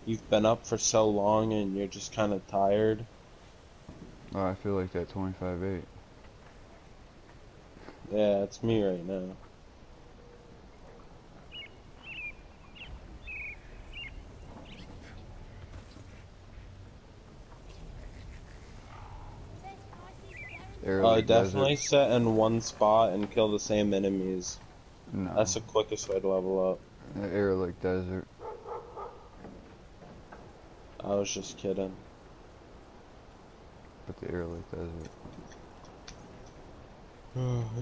You've been up for so long and you're just kind of tired. Oh, I feel like that 25-8. Yeah, it's me right now. Airlick Desert. Definitely sit in one spot and kill the same enemies. No. That's the quickest way to level up. Airlick Desert. I was just kidding. But the Airlick Desert.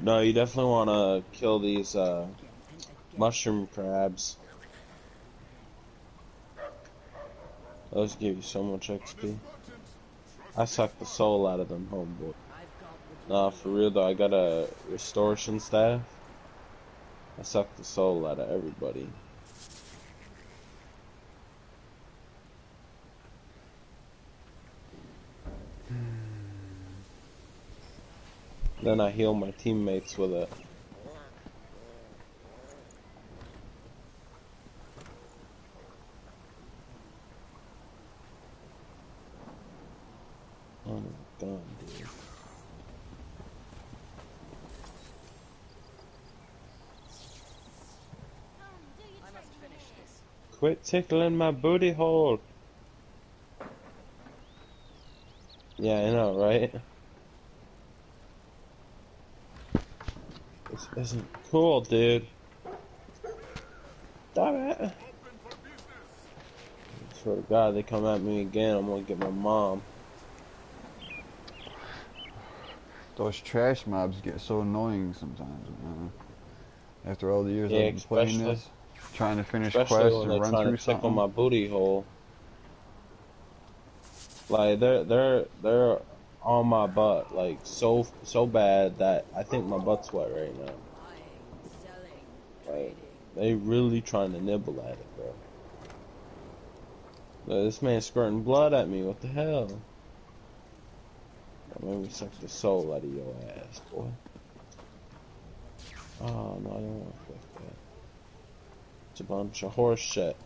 No, you definitely want to kill these mushroom crabs. Those give you so much XP. I suck the soul out of them, homeboy. Nah, for real though, I got a restoration staff. I suck the soul out of everybody. Then I heal my teammates with it. Oh my god, dude. Quit tickling my booty hole. Yeah, I know, right? This isn't cool, dude. Damn it. I swear to God, they come at me again, I'm gonna get my mom. Those trash mobs get so annoying sometimes, man. After all the years Yeah, I've been playing this, trying to finish especially quests when and they're run trying through to tickle something. my booty hole. Like they're on my butt, like so bad that I think my butt's wet right now. Like they really trying to nibble at it, bro. This man's squirting blood at me. What the hell? Let me suck the soul out of your ass, boy. Oh no, I don't want to click that. It's a bunch of horse shit.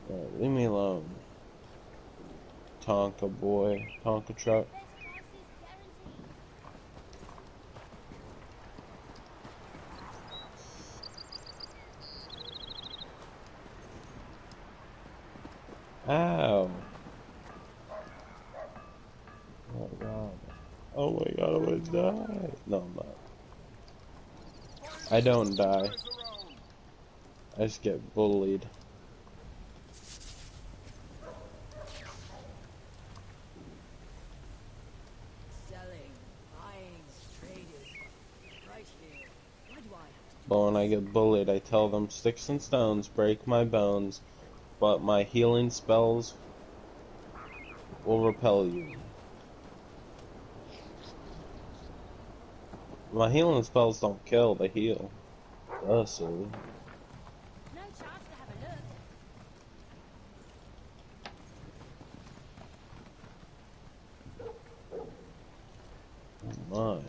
Right, leave me alone. Tonka boy. Tonka truck. Ow. Oh my god. Oh my god, I'm gonna die. No, I'm not. I don't die. I just get bullied. But when I get bullied, I tell them sticks and stones break my bones, but my healing spells will repel you. My healing spells don't kill, they heal. Oh, silly. Oh my.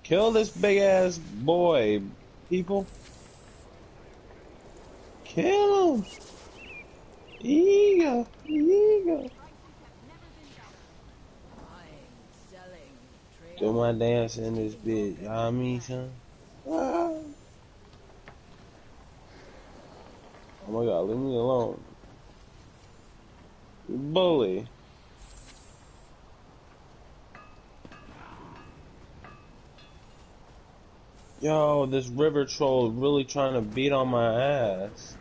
Kill this big ass boy, people. Kill him. Ego. Ego. Do my dance in this bitch. You know what I mean, son? Ah. Oh my god, leave me alone. You bully. Yo, this river troll is really trying to beat on my ass.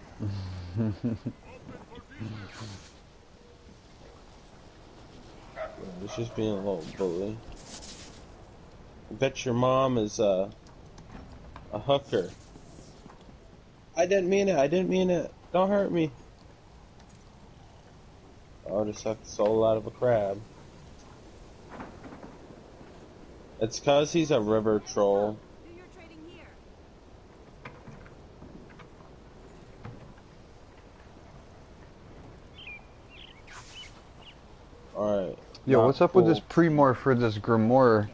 It's just being a little bully. I bet your mom is a hooker. I didn't mean it. I didn't mean it. Don't hurt me. I'll just suck the soul out of a crab. It's cause he's a river troll. Alright. Yo, Not what's up with this cool. pre-morph for this Grimoire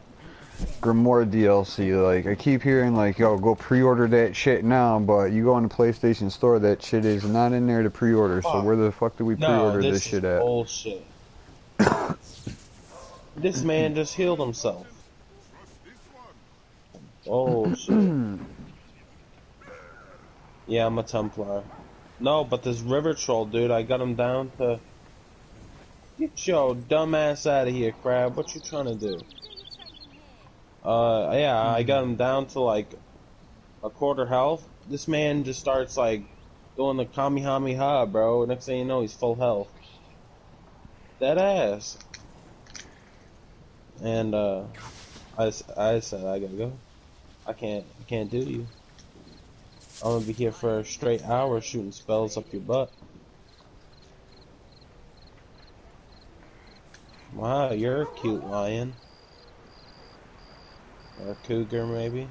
Grimoire DLC. Like, I keep hearing, like, yo, go pre-order that shit now, but you go on the PlayStation Store, that shit is not in there to pre-order, so Fuck. where the fuck do we No, pre-order this this is shit at? bullshit. This man just healed himself. Bullshit. Yeah, I'm a Templar. No, but this river troll, dude, I got him down to... Get your dumb ass out of here, crab. What you trying to do? Yeah, I got him down to like a quarter health. This man just starts like doing the Kamehameha, bro. Next thing you know, he's full health. Dead ass. And I said I gotta go. I can't do you. I'm gonna be here for a straight hour shooting spells up your butt. Wow, you're a cute lion. Or a cougar, maybe.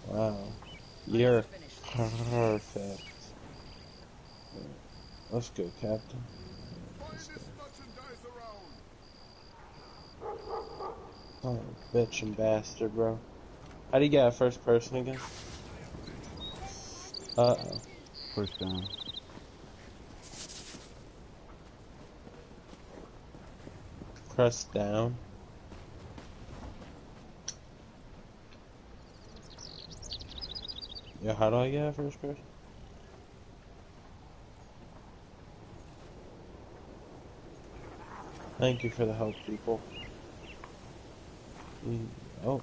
Wow. You're perfect. Let's go, Captain. Let's go. Oh, bitch and bastard, bro. How do you get a first person again? Uh-oh. Push down. Press down. Yeah, how do I get a first person? Thank you for the help, people. Oh.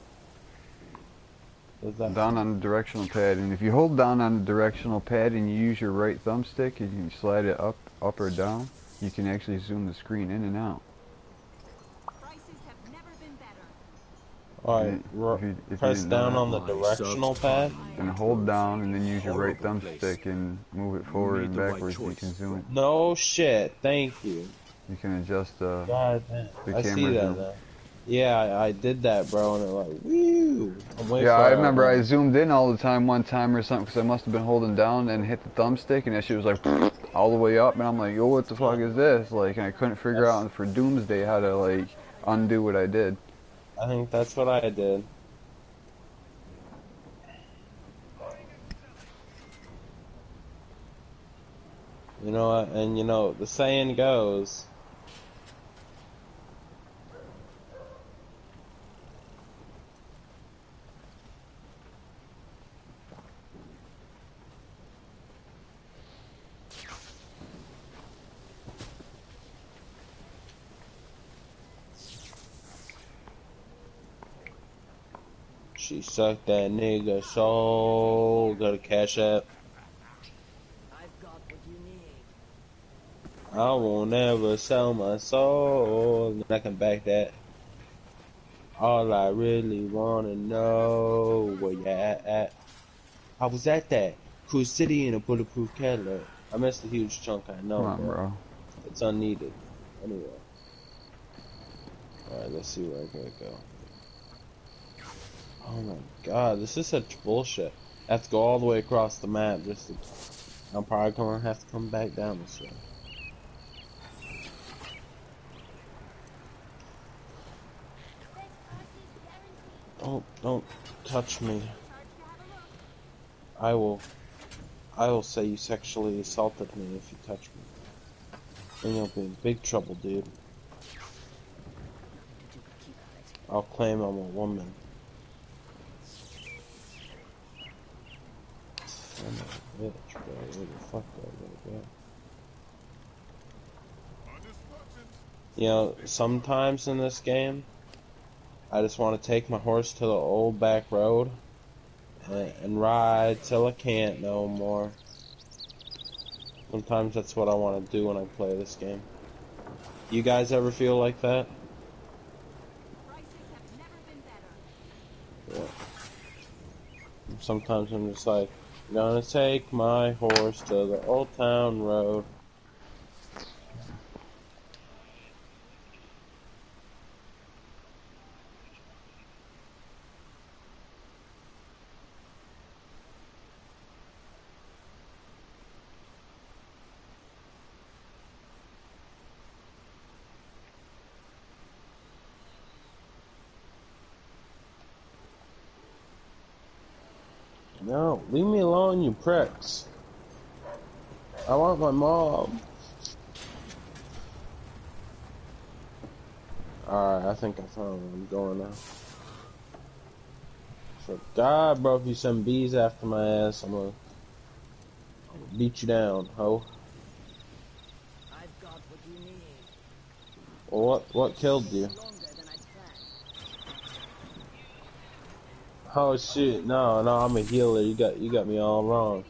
What's that? Down on the directional pad, and if you hold down on the directional pad and you use your right thumbstick and you slide it up or down, you can actually zoom the screen in and out. Alright, If you press didn't know down that, on the directional pad. and hold down and then use your right thumbstick and move it forward and backwards, you can zoom it. No shit, thank you. You can adjust God damn. the I see camera that zoom. now. Yeah, I did that, bro, and it like, woo! I'm waiting Yeah, for I remember I zoomed in all the time one time or something because I must have been holding down and hit the thumbstick and that shit was like all the way up and I'm like, yo, what the fuck is this? Like, and I couldn't figure out for Doomsday how to like undo what I did. I think that's what I did. You know what? And you know, the saying goes, she sucked that nigga soul. Go to Cash App. I won't ever sell my soul. And I can back that. All I really wanna know where you at. I was at that Cruise City in a bulletproof Cadillac. I missed a huge chunk, I know, Come on, but bro. it's unneeded. Anyway. Alright, let's see where I gotta go. Oh my god, this is such bullshit. I have to go all the way across the map just to... I'm probably gonna have to come back down this way. Don't touch me. I will say you sexually assaulted me if you touch me. And you'll be in big trouble, dude. I'll claim I'm a woman. I'm a bitch, bro. Where the fuck do I gotta go? You know, sometimes in this game, I just want to take my horse to the old back road and ride till I can't no more. Sometimes that's what I want to do when I play this game. You guys ever feel like that? Yeah. Sometimes I'm just like, I'm gonna take my horse to the old town road. No, leave me alone, you pricks. I want my mom. Alright, I think I found where I'm going now. So, God, bro, if you send bees after my ass, I'm gonna beat you down, ho. I've got what you need. Well, what killed you? Longer than I'd planned. Oh shit, no, I'm a healer. You got me all wrong.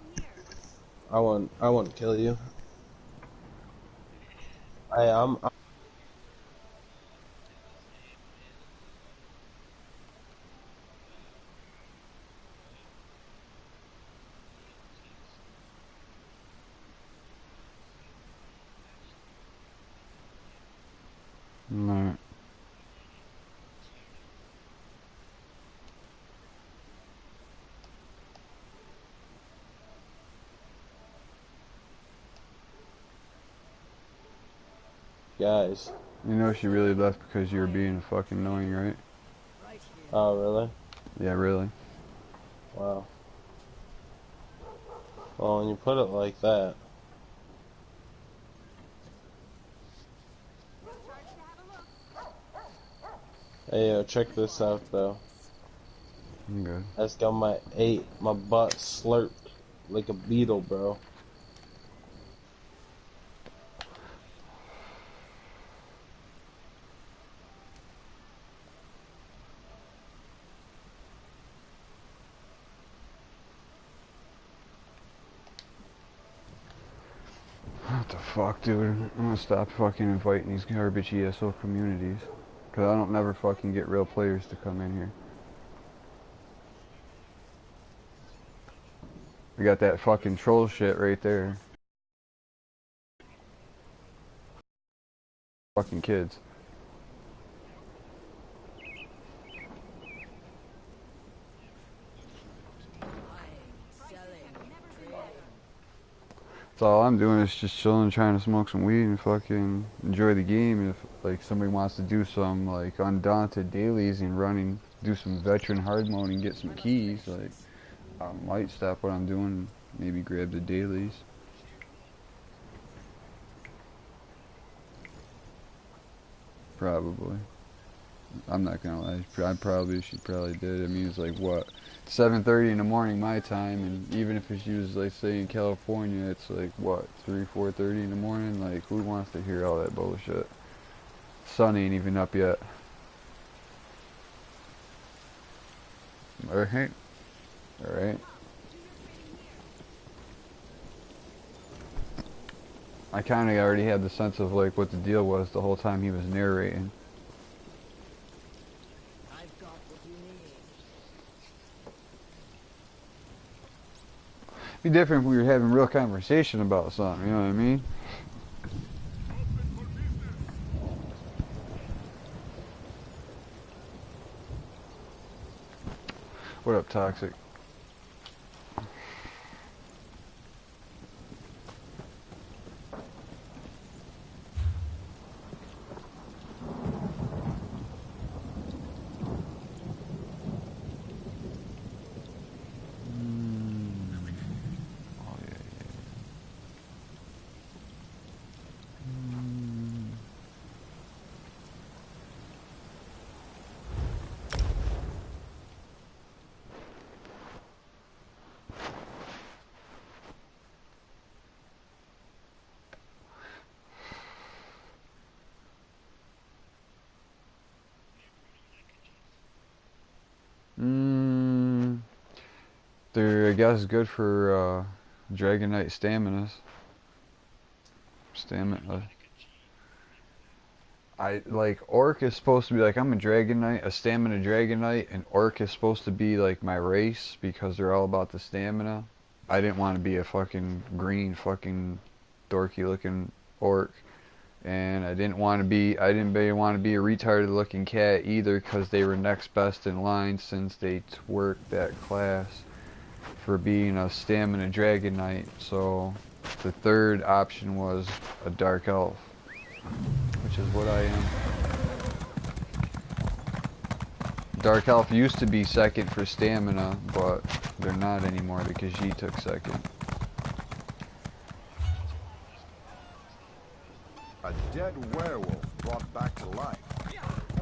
I won't kill you. I'm No. guys. You know she really left because you were being fucking annoying, right? Right here. Oh really? Yeah, really. Wow. Well, when you put it like that. Hey, yo, check this out though. I'm good. I just got my butt slurped like a beetle, bro. What the fuck, dude? I'm gonna stop fucking inviting these garbage ESO communities. Cause I don't never fucking get real players to come in here. We got that fucking troll shit right there. Fucking kids. So all I'm doing is just chilling, trying to smoke some weed and fucking enjoy the game. If like somebody wants to do some like undaunted dailies and running, do some veteran hard mode and get some keys, like I might stop what I'm doing, maybe grab the dailies. Probably. I'm not gonna lie. She probably did. I mean, it's like what, 7:30 in the morning my time, and even if she was like say in California, it's like what 3, 4:30 in the morning. Like who wants to hear all that bullshit? Sun ain't even up yet. Alright. Alright. I kinda already had the sense of like what the deal was the whole time he was narrating. I've got what you need. It'd be different if we were having real conversation about something, you know what I mean? What up, Toxic? They're, I guess, good for Dragonite staminas. Stamina. I like Orc is supposed to be like I'm a Dragonite, a stamina Dragonite, and Orc is supposed to be like my race because they're all about the stamina. I didn't want to be a fucking green fucking dorky looking Orc, and I didn't want to be a retarded looking cat either because they were next best in line since they twerked that class for being a stamina Dragonite. So the third option was a Dark Elf, which is what I am. Dark Health used to be second for stamina, but they're not anymore because she took second. A dead werewolf brought back to life.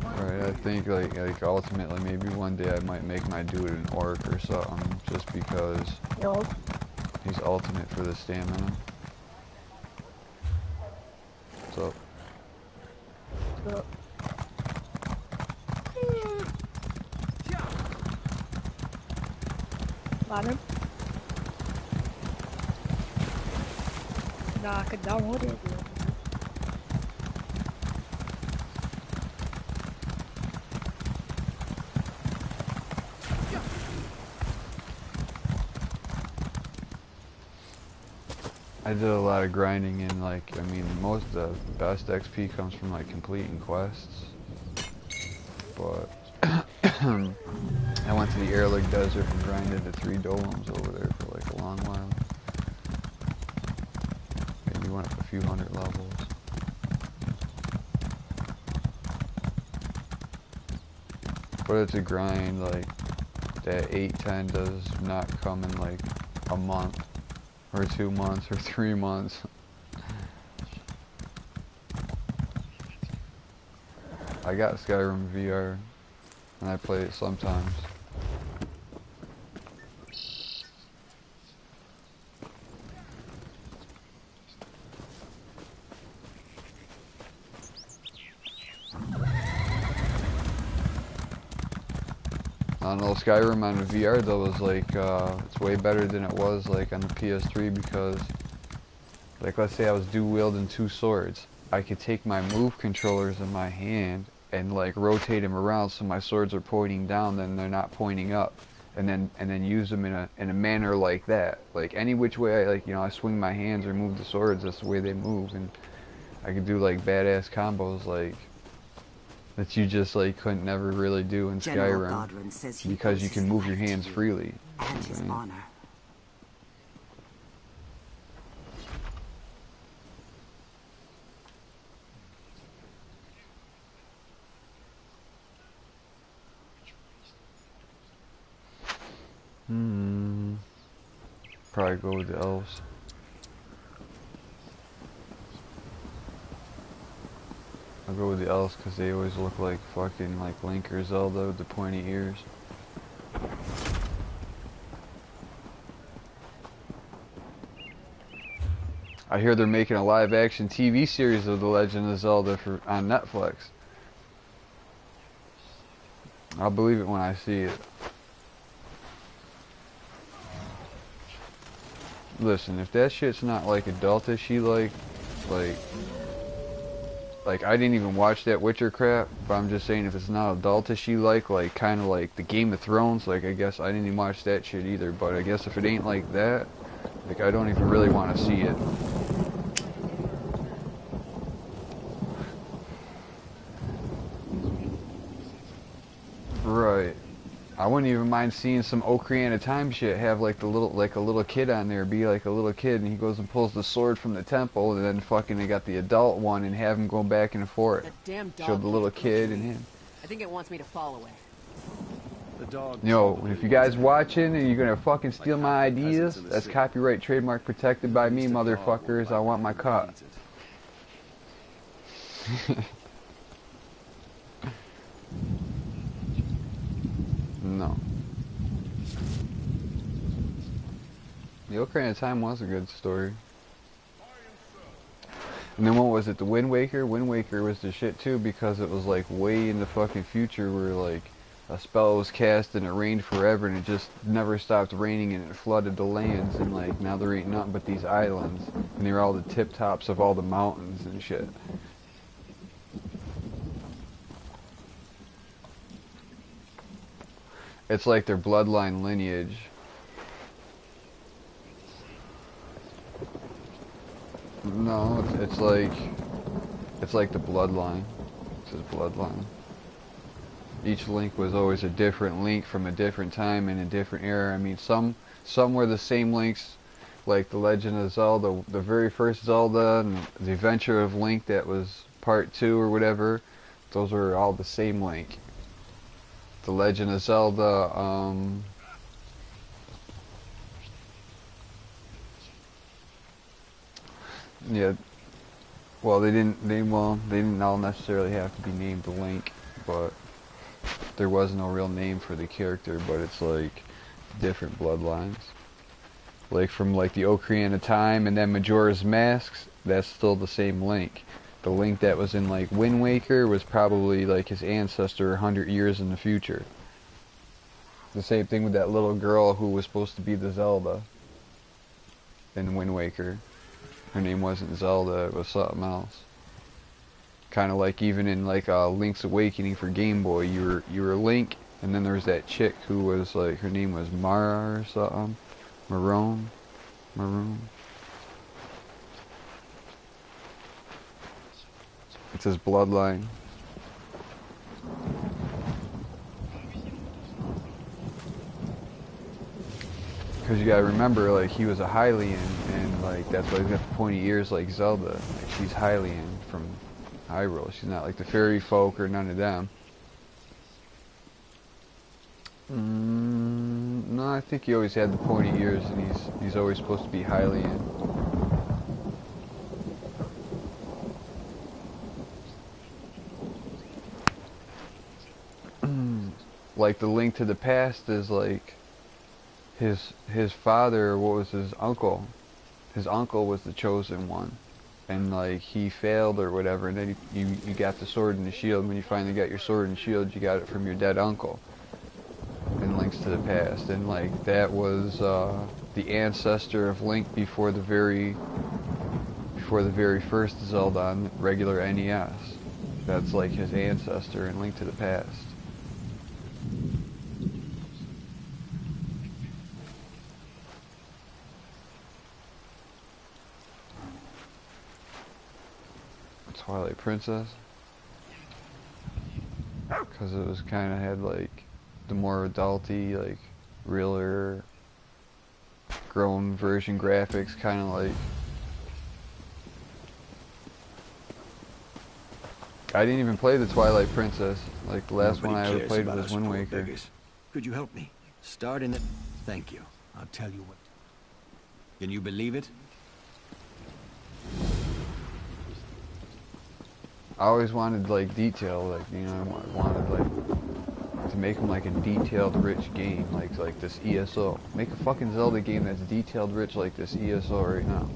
Right, I think like ultimately maybe one day I might make my dude an orc or something, just because Yo. he's ultimate for the stamina. So So, ladder. Nah, I could download it. I did a lot of grinding and like, I mean, most of the best XP comes from like completing quests. But I went to the Airlick Desert and grinded the 3 dolems over there for like a long while. Maybe went up a few hundred levels. But it's a grind, like that 810 does not come in like a month or 2 months or 3 months. I got Skyrim VR and I play it sometimes. I don't know, Skyrim on the VR though is like, it's way better than it was like on the PS3 because, like let's say I was dual wielding 2 swords. I could take my move controllers in my hand and like rotate them around so my swords are pointing down, then they're not pointing up. And then use them in a manner like that. Like any which way I swing my hands or move the swords, that's the way they move, and I could do like badass combos like that you just like couldn't never really do in Skyrim because you can move your hands freely. And his honor. Probably go with the elves. I'll go with the elves because they always look like fucking like Link or Zelda with the pointy ears. I hear they're making a live action TV series of The Legend of Zelda on Netflix. I'll believe it when I see it. Listen, if that shit's not like adultish-y like I didn't even watch that Witcher crap, but I'm just saying if it's not adultish-y like kind of like the Game of Thrones, like I guess I didn't even watch that shit either, but I guess if it ain't like that, like I don't even really want to see it. Right. I wouldn't even mind seeing some Ocarina of Time shit have like a little kid on there, be like a little kid, and he goes and pulls the sword from the temple, and then fucking they got the adult one and have him go back and forth. That damn dog Show the little keeps kid pushing and me. him. I think it wants me to follow it. The dog. Yo, if you guys watching and you're gonna fucking steal my ideas, that's copyright trademark protected by me, motherfuckers. I want my cut. No. The Ocarina of Time was a good story. And then what was it, the Wind Waker? Wind Waker was the shit too because it was like way in the fucking future where like a spell was cast and it rained forever and it just never stopped raining and it flooded the lands and like now there ain't nothing but these islands and they're all the tip tops of all the mountains and shit. It's like their bloodline lineage. No, it's like the bloodline. It's his bloodline. Each link was always a different link from a different time and a different era. I mean, some were the same links, like the Legend of Zelda, the very first Zelda, and the Adventure of Link that was part 2 or whatever. Those were all the same link. The Legend of Zelda, yeah, well, they didn't all necessarily have to be named Link, but there was no real name for the character, but it's like different bloodlines. Like from like the Ocarina of Time and then Majora's Masks, that's still the same Link. The Link that was in like Wind Waker was probably like his ancestor 100 years in the future. The same thing with that little girl who was supposed to be the Zelda in Wind Waker. Her name wasn't Zelda, it was something else. Kind of like even in like Link's Awakening for Game Boy, you were Link, and then there was that chick who was like, her name was Mara or something. Maroon. It's his bloodline. Because you gotta remember, like, he was a Hylian, and like that's why he's got the pointy ears like Zelda. Like, she's Hylian from Hyrule. She's not like the fairy folk or none of them. No, I think he always had the pointy ears, and he's always supposed to be Hylian. Like the Link to the Past is like his father. What was his uncle? His uncle was the chosen one, and like he failed or whatever. And then you got the sword and the shield. When you finally got your sword and shield, you got it from your dead uncle. In Links to the Past, and like that was the ancestor of Link before the very first Zelda on regular NES. That's like his ancestor in Link to the Past. Twilight Princess, because it was kind of had like the more adulty, like realer, grown version graphics, kind of like. I didn't even play the Twilight Princess. Like the last one I ever played was Wind Waker. Could you help me? Start in it. Thank you. I'll tell you what. Can you believe it? I always wanted like detail, like, you know, I wanted like to make them like a detailed, rich game, like this ESO. Make a fucking Zelda game that's detailed, rich like this ESO right now.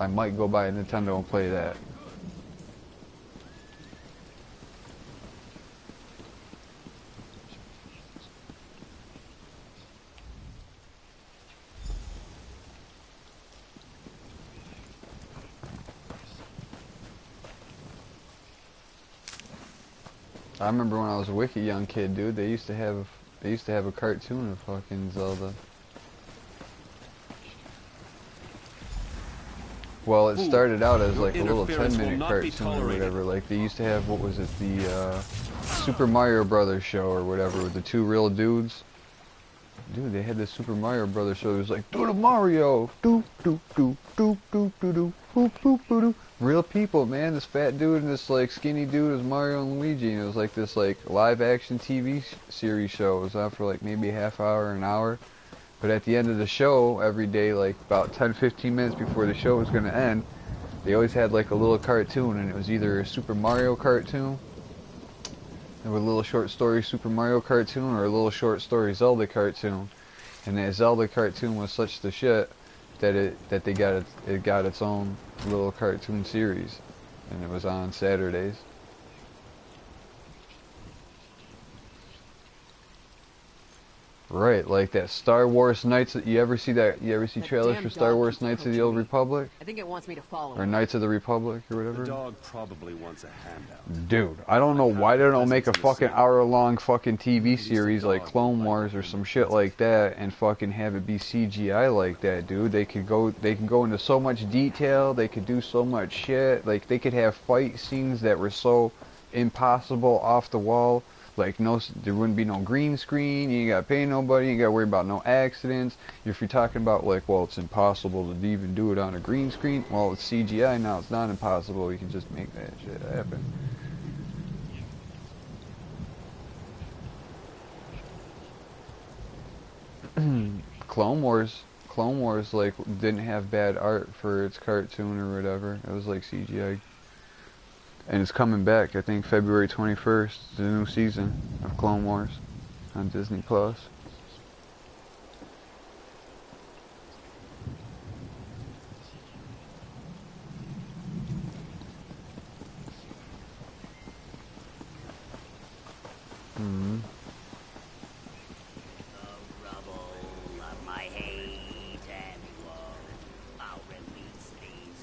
I might go buy a Nintendo and play that. I remember when I was a wicked young kid, dude. They used to have a cartoon of fucking Zelda. Well, it started out as like a little 10-minute cartoon or whatever. Like they used to have, what was it, the Super Mario Brothers show or whatever with the two real dudes. Dude, they had this Super Mario Brothers show. It was like, do the Mario, do do do do do do do boop boop boop doo. Real people, man. This fat dude and this like skinny dude was Mario and Luigi, and it was like this like live action TV series show. It was on for like maybe a half hour, an hour. But at the end of the show, every day, like about 10-15 minutes before the show was gonna end, they always had like a little cartoon, and it was either a Super Mario cartoon, or a little short story Super Mario cartoon, or a little short story Zelda cartoon. And that Zelda cartoon was such the shit that it got its own little cartoon series, and it was on Saturdays. Right, like that Star Wars Knights. You ever see trailers for Star Wars Knights of the Old Republic? I think it wants me to follow. Or Knights of the Republic or whatever? The dog probably wants a handout. Dude, I don't know why they don't make a fucking hour-long fucking TV series like Clone Wars or some shit like that and fucking have it be CGI like that, dude. They can go into so much detail, they could do so much shit. Like they could have fight scenes that were so impossible, off the wall. Like there wouldn't be no green screen, you ain't gotta pay nobody, you ain't gotta worry about no accidents. If you're talking about like, well, it's impossible to even do it on a green screen, well, it's CGI now, it's not impossible, you can just make that shit happen. Clone Wars like didn't have bad art for its cartoon or whatever. It was like CGI. And it's coming back, I think February 21st, the new season of Clone Wars on Disney Plus. Mm-hmm.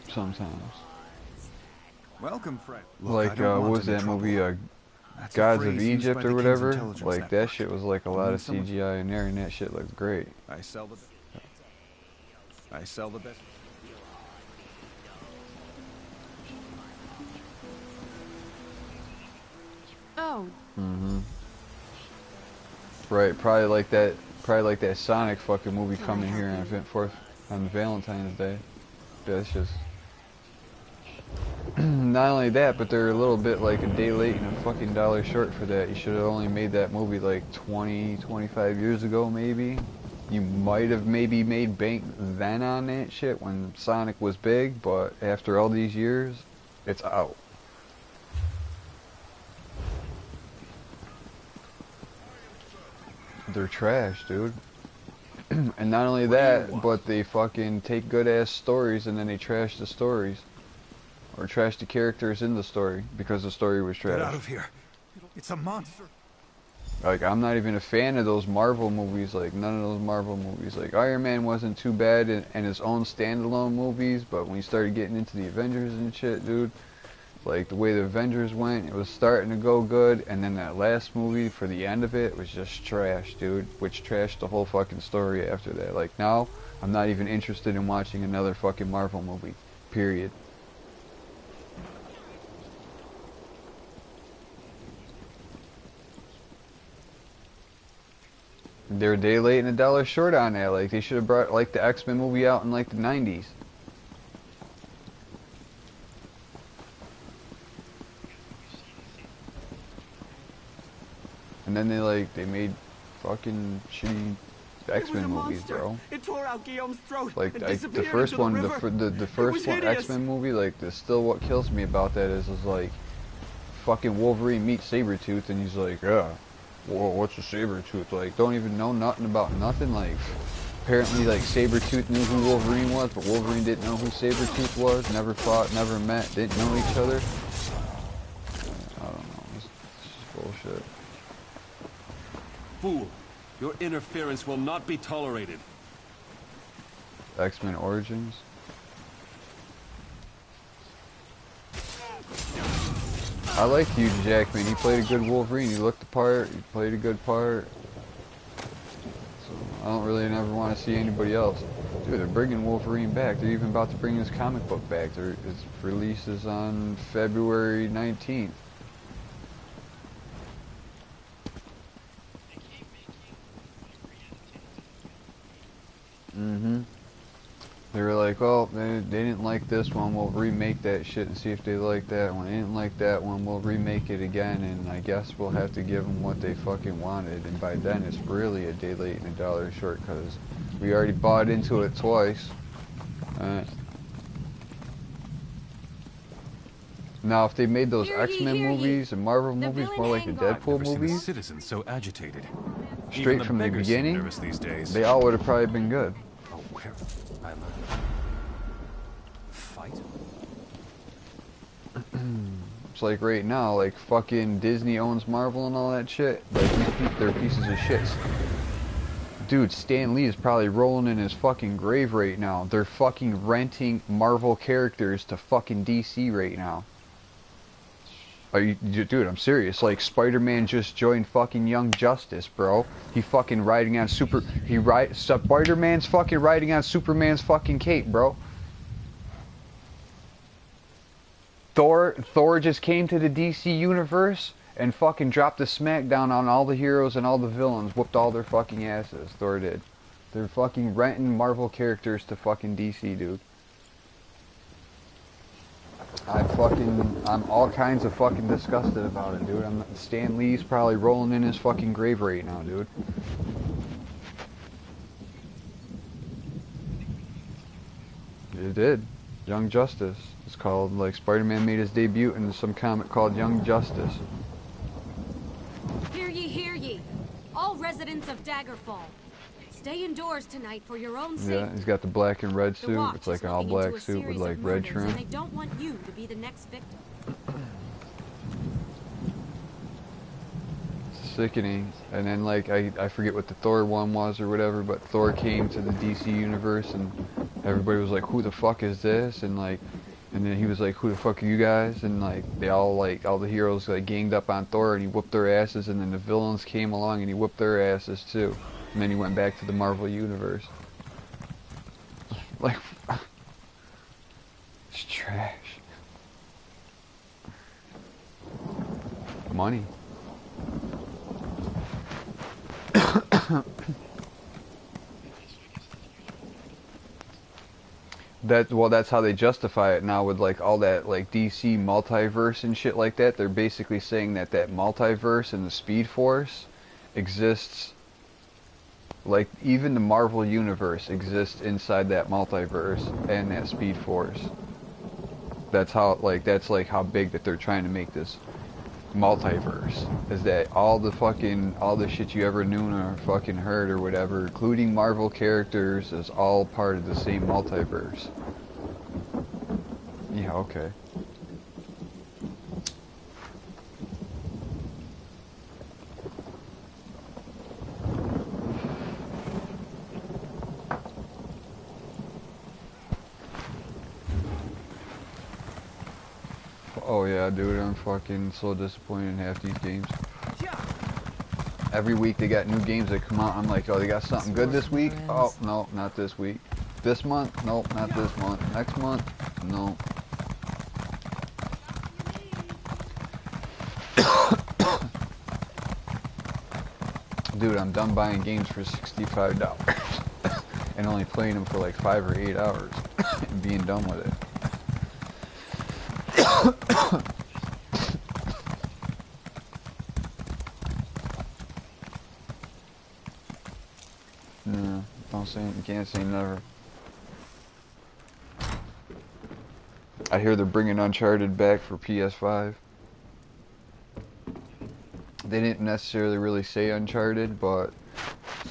Sometimes. Welcome, friend. Like, what was that movie, That's a Gods of phrase used Egypt by or the King's whatever? intelligence Like, that network. shit was like a You lot mean of someone- CGI in there, and that shit looked great. I sell the best. Oh, Mm-hmm. Right, probably like that Sonic fucking movie coming here on Valentine's Day. That's just not only that, but they're a little bit like a day late and a fucking dollar short for that. You should have only made that movie like 20, 25 years ago, maybe. You might have maybe made bank then on that shit when Sonic was big, but after all these years, it's out. They're trash, dude. And not only that, but they fucking take good ass stories and then they trash the stories. Or trash the characters in the story because the story was Get out trash. of here. It's a monster. Like, I'm not even a fan of those Marvel movies, like, none of those Marvel movies. Like, Iron Man wasn't too bad in his own standalone movies, but when you started getting into the Avengers and shit, dude, like, the way the Avengers went, it was starting to go good, and then that last movie, for the end of it, was just trash, dude, which trashed the whole fucking story after that. Like, now, I'm not even interested in watching another fucking Marvel movie, period. They're a day late and a dollar short on that. Like, they should have brought, like, the X-Men movie out in, like, the 90s. And then they made fucking shitty X-Men movies, bro. It tore out Guillaume's throat. Like, and the disappeared first into one, the river. the first one, hideous. X-Men movie, like, still what kills me about that is like, fucking Wolverine meets Sabretooth, and he's like, yeah, whoa, what's a Sabretooth? Like, don't even know nothing about nothing. Like, apparently, like, Sabretooth knew who Wolverine was, but Wolverine didn't know who Sabretooth was, never fought, never met, didn't know each other. I don't know, it's just bullshit. Fool, your interference will not be tolerated. X-Men Origins. I like Hugh Jackman. He played a good Wolverine. He looked the part. He played a good part. So I don't really never want to see anybody else. Dude, they're bringing Wolverine back. They're even about to bring his comic book back. Its release is on February 19th. Mm-hmm. They were like, oh, they didn't like this one, we'll remake that shit and see if they like that one. They didn't like that one, we'll remake it again, and I guess we'll have to give them what they fucking wanted. And by then, it's really a day late and a dollar short, because we already bought into it twice. Now, if they made those X-Men movies and Marvel movies more like the Deadpool Never seen a movies, citizen so agitated. straight Even from the beggars seem beginning, nervous these days. they all would have probably been good. Oh, where? I'm fight? It's like right now, like fucking Disney owns Marvel and all that shit. Like, they're pieces of shit. Dude, Stan Lee is probably rolling in his fucking grave right now. They're fucking renting Marvel characters to fucking DC right now. Are you, dude, I'm serious. Like, Spider-Man just joined fucking Young Justice, bro. He fucking riding on Spider-Man's fucking riding on Superman's fucking cape, bro. Thor just came to the DC universe and fucking dropped the smackdown on all the heroes and all the villains, whooped all their fucking asses. Thor did. They're fucking renting Marvel characters to fucking DC, dude. I'm all kinds of fucking disgusted about it, dude. Stan Lee's probably rolling in his fucking grave right now, dude. It did. Young Justice. It's called, like, Spider-Man made his debut in some comic called Young Justice. Hear ye, hear ye. All residents of Daggerfall. Stay indoors tonight for your own safety. Yeah, he's got the black and red The suit. Watch It's like is an all looking black into a suit with series like of red murders, trim. and they don't want you to be the next victim. Sickening. And then like I forget what the Thor one was or whatever, but Thor came to the DC universe and everybody was like, who the fuck is this? And like, and then he was like, who the fuck are you guys? And like they all like all the heroes like ganged up on Thor and he whooped their asses, and then the villains came along and he whooped their asses too. And then he went back to the Marvel universe. Like it's trash. Money. That's how they justify it now with like all that like DC multiverse and shit like that. They're basically saying that multiverse and the Speed Force exists, like even the Marvel universe exists inside that multiverse and that Speed Force. That's how that's how big that they're trying to make this multiverse, is that all the shit you ever knew or fucking heard or whatever, including Marvel characters, is all part of the same multiverse. Yeah, okay. Oh yeah, dude, I'm fucking so disappointed in half these games. Every week they got new games that come out. I'm like, oh, they got something good this week? Oh, no, not this week. This month? Nope, not this month. Next month? No. Dude, I'm done buying games for $65 and only playing them for like 5 or 8 hours and being done with it. No, don't say, you can't say never. I hear they're bringing Uncharted back for PS5. They didn't necessarily really say Uncharted, but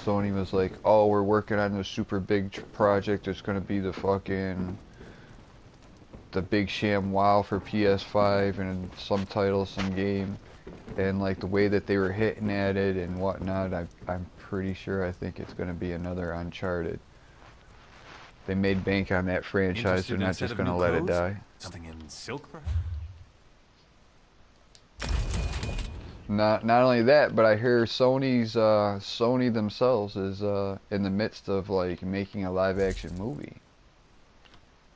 Sony was like, oh, we're working on this super big project. It's going to be the big sham WoW for PS5 and some title, some game. And like the way that they were hitting at it and whatnot, I'm pretty sure I think it's going to be another Uncharted. They made bank on that franchise. They're not just going to let it die. Something in silk, perhaps? Not only that, but I hear Sony themselves is in the midst of like making a live action movie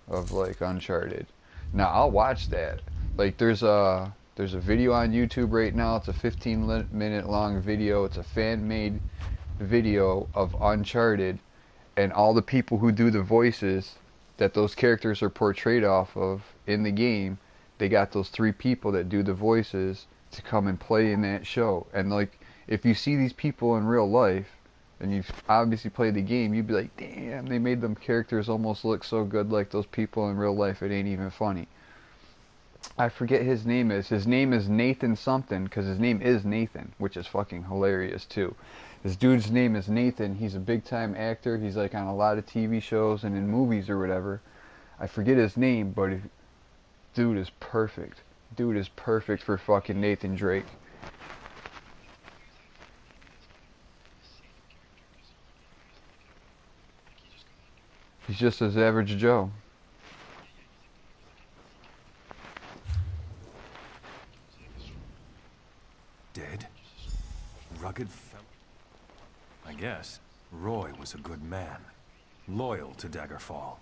of like Uncharted. Now I'll watch that. Like there's a video on YouTube right now. It's a 15-minute long video. It's a fan-made video of Uncharted, and all the people who do the voices that those characters are portrayed off of in the game, they got those 3 people that do the voices to come and play in that show. And like, if you see these people in real life, and you've obviously played the game, you'd be like, damn, they made them characters almost look so good like those people in real life, it ain't even funny. I forget his name is. His name is Nathan something, because his name is Nathan, which is fucking hilarious too. This dude's name is Nathan. He's a big time actor. He's like on a lot of TV shows and in movies or whatever. I forget his name, but dude is perfect. Dude is perfect for fucking Nathan Drake. He's just as average Joe. Dead? Rugged I guess Roy was a good man. Loyal to Daggerfall.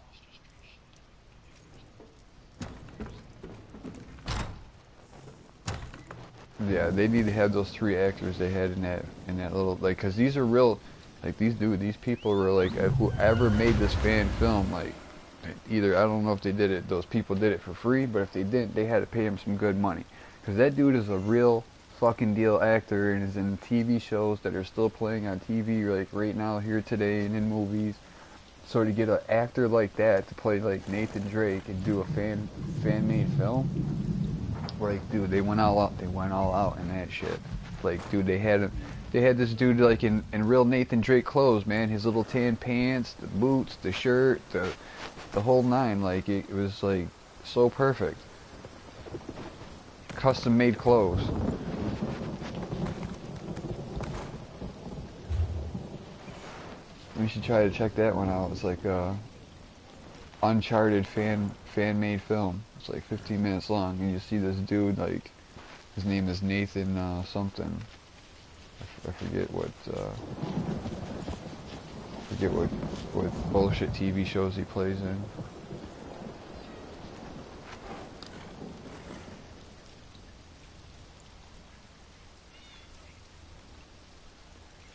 Yeah, they need to have those 3 actors they had in that little, like, cause these are real, like these people were like, whoever made this fan film, like, either, I don't know if they did it, those people did it for free, but if they didn't, they had to pay him some good money, cause that dude is a real fucking deal actor and is in TV shows that are still playing on TV like right now here today and in movies. So to get an actor like that to play like Nathan Drake and do a fan-made film, like, dude, they went all out. They went all out in that shit. Like, dude, they had this dude like in real Nathan Drake clothes, man. His little tan pants, the boots, the shirt, the whole nine. Like, it was like so perfect. Custom made clothes. We should try to check that one out. It's like a Uncharted fan-made film. It's like 15 minutes long, and you see this dude, like, his name is Nathan something. I forget what bullshit TV shows he plays in.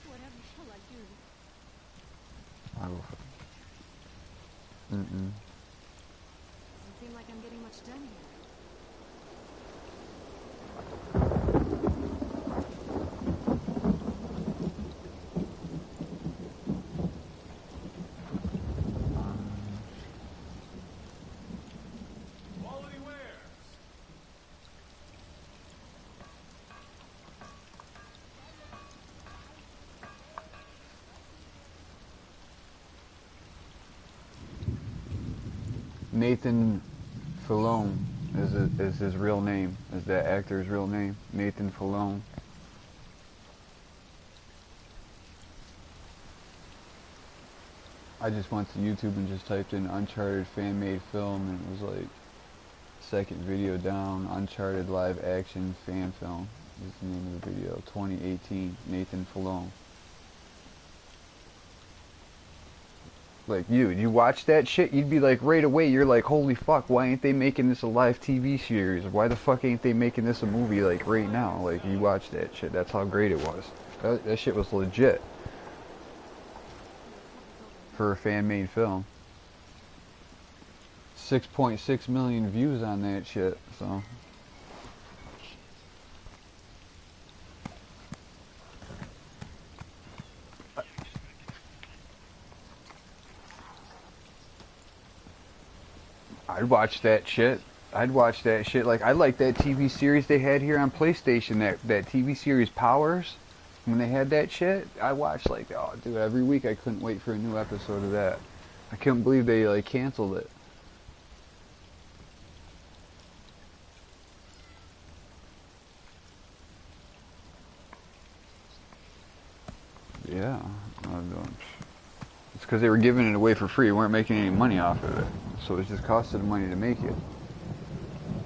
Whatever shall I do? Mm-mm. Doesn't seem like I'm getting much done here. Quality wares. Nathan Fillion is his real name. Is that actor's real name? Nathan Fillion. I just went to YouTube and just typed in Uncharted fan-made film, and it was like second video down, Uncharted live action fan film. Is the name of the video. 2018. Nathan Fillion. Like, you watch that shit, you'd be like, right away, you're like, holy fuck, why ain't they making this a live TV series? Why the fuck ain't they making this a movie, like, right now? Like, you watch that shit, that's how great it was. That shit was legit. For a fan-made film. 6.6 million views on that shit, so... I'd watch that shit. I'd watch that shit. Like, I like that TV series they had here on PlayStation, that TV series Powers. When they had that shit, I watched, like, oh, dude, every week I couldn't wait for a new episode of that. I couldn't believe they, like, canceled it. Yeah. It's because they were giving it away for free. They weren't making any money off of it. So it just costed them money to make it.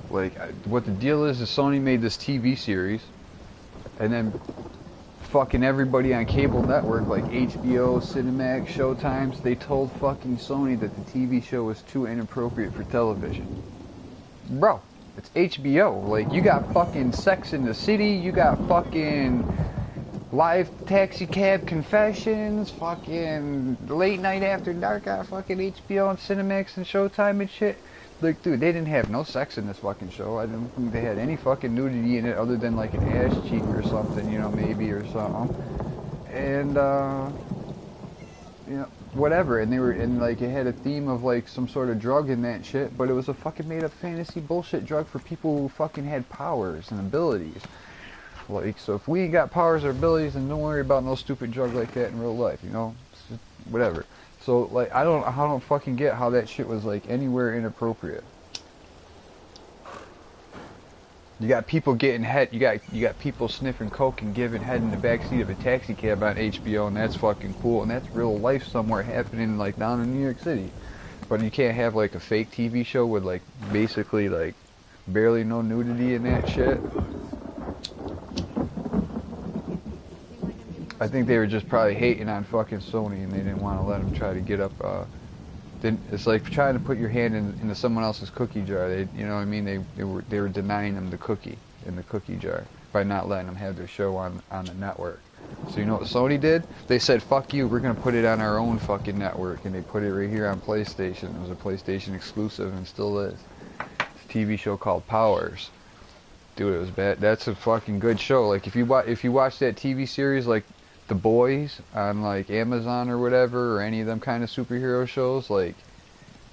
Like, what the deal is Sony made this TV series, and then fucking everybody on cable network, like HBO, Cinemax, Showtimes, they told fucking Sony that the TV show was too inappropriate for television. Bro, it's HBO. Like, you got fucking Sex in the City, you got fucking live taxi cab confessions, fucking late night after dark on fucking HBO and Cinemax and Showtime and shit. Like, dude, they didn't have no sex in this fucking show. I didn't think they had any fucking nudity in it other than like an ass cheek or something, you know, maybe, or something. And, you know, whatever. And they were, and like, it had a theme of like some sort of drug in that shit, but it was a fucking made up fantasy bullshit drug for people who fucking had powers and abilities. Like, so if we ain't got powers or abilities, then don't worry about no stupid drug like that in real life, you know? It's just whatever. So, like, I don't fucking get how that shit was, like, anywhere inappropriate. You got people getting head, you got people sniffing coke and giving head in the backseat of a taxi cab on HBO, and that's fucking cool, and that's real life somewhere happening, like, down in New York City. But you can't have, like, a fake TV show with, like, basically, like, barely no nudity in that shit. I think they were just probably hating on fucking Sony, and they didn't want to let them try to get up. It's like trying to put your hand into someone else's cookie jar. They, you know what I mean? They were denying them the cookie in the cookie jar by not letting them have their show on the network. So you know what Sony did? They said, "Fuck you, we're gonna put it on our own fucking network," and they put it right here on PlayStation. It was a PlayStation exclusive and still is. It's a TV show called Powers. Dude, it was bad. That's a fucking good show. Like, if you watch that TV series, like The Boys on like Amazon or whatever, or any of them kind of superhero shows, like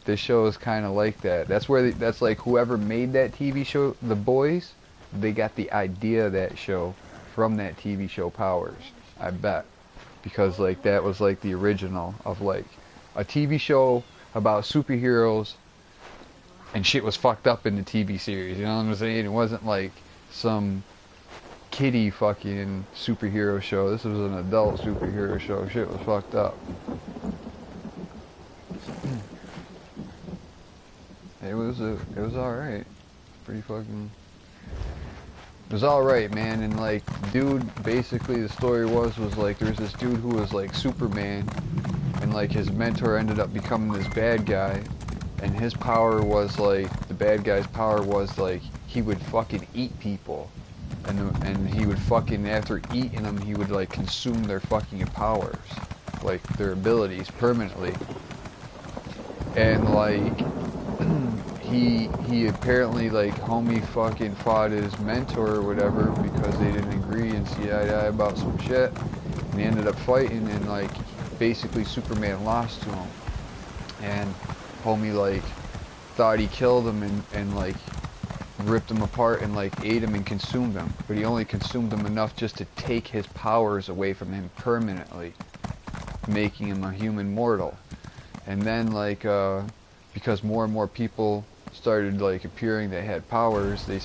this show is kind of like that. That's where that's like whoever made that TV show, The Boys, they got the idea of that show from that TV show Powers, I bet, because like that was like the original of like a TV show about superheroes, and shit was fucked up in the TV series. You know what I'm saying? It wasn't like some kiddie fucking superhero show. This was an adult superhero show. Shit was fucked up. It was alright. Pretty fucking. It was alright, man. And like, dude, basically the story was like there's this dude who was like Superman, and like his mentor ended up becoming this bad guy, and his power was like the bad guy's power was like he would fucking eat people. And he would fucking, after eating them, he would like consume their fucking powers, like their abilities permanently. And like he apparently like homie fucking fought his mentor or whatever because they didn't agree and see eye to eye about some shit. And they ended up fighting, and like basically Superman lost to him. And homie like thought he killed him and like ripped him apart and like ate him and consumed him, but he only consumed him enough just to take his powers away from him permanently, making him a human mortal. And then like because more and more people started like appearing that had powers, they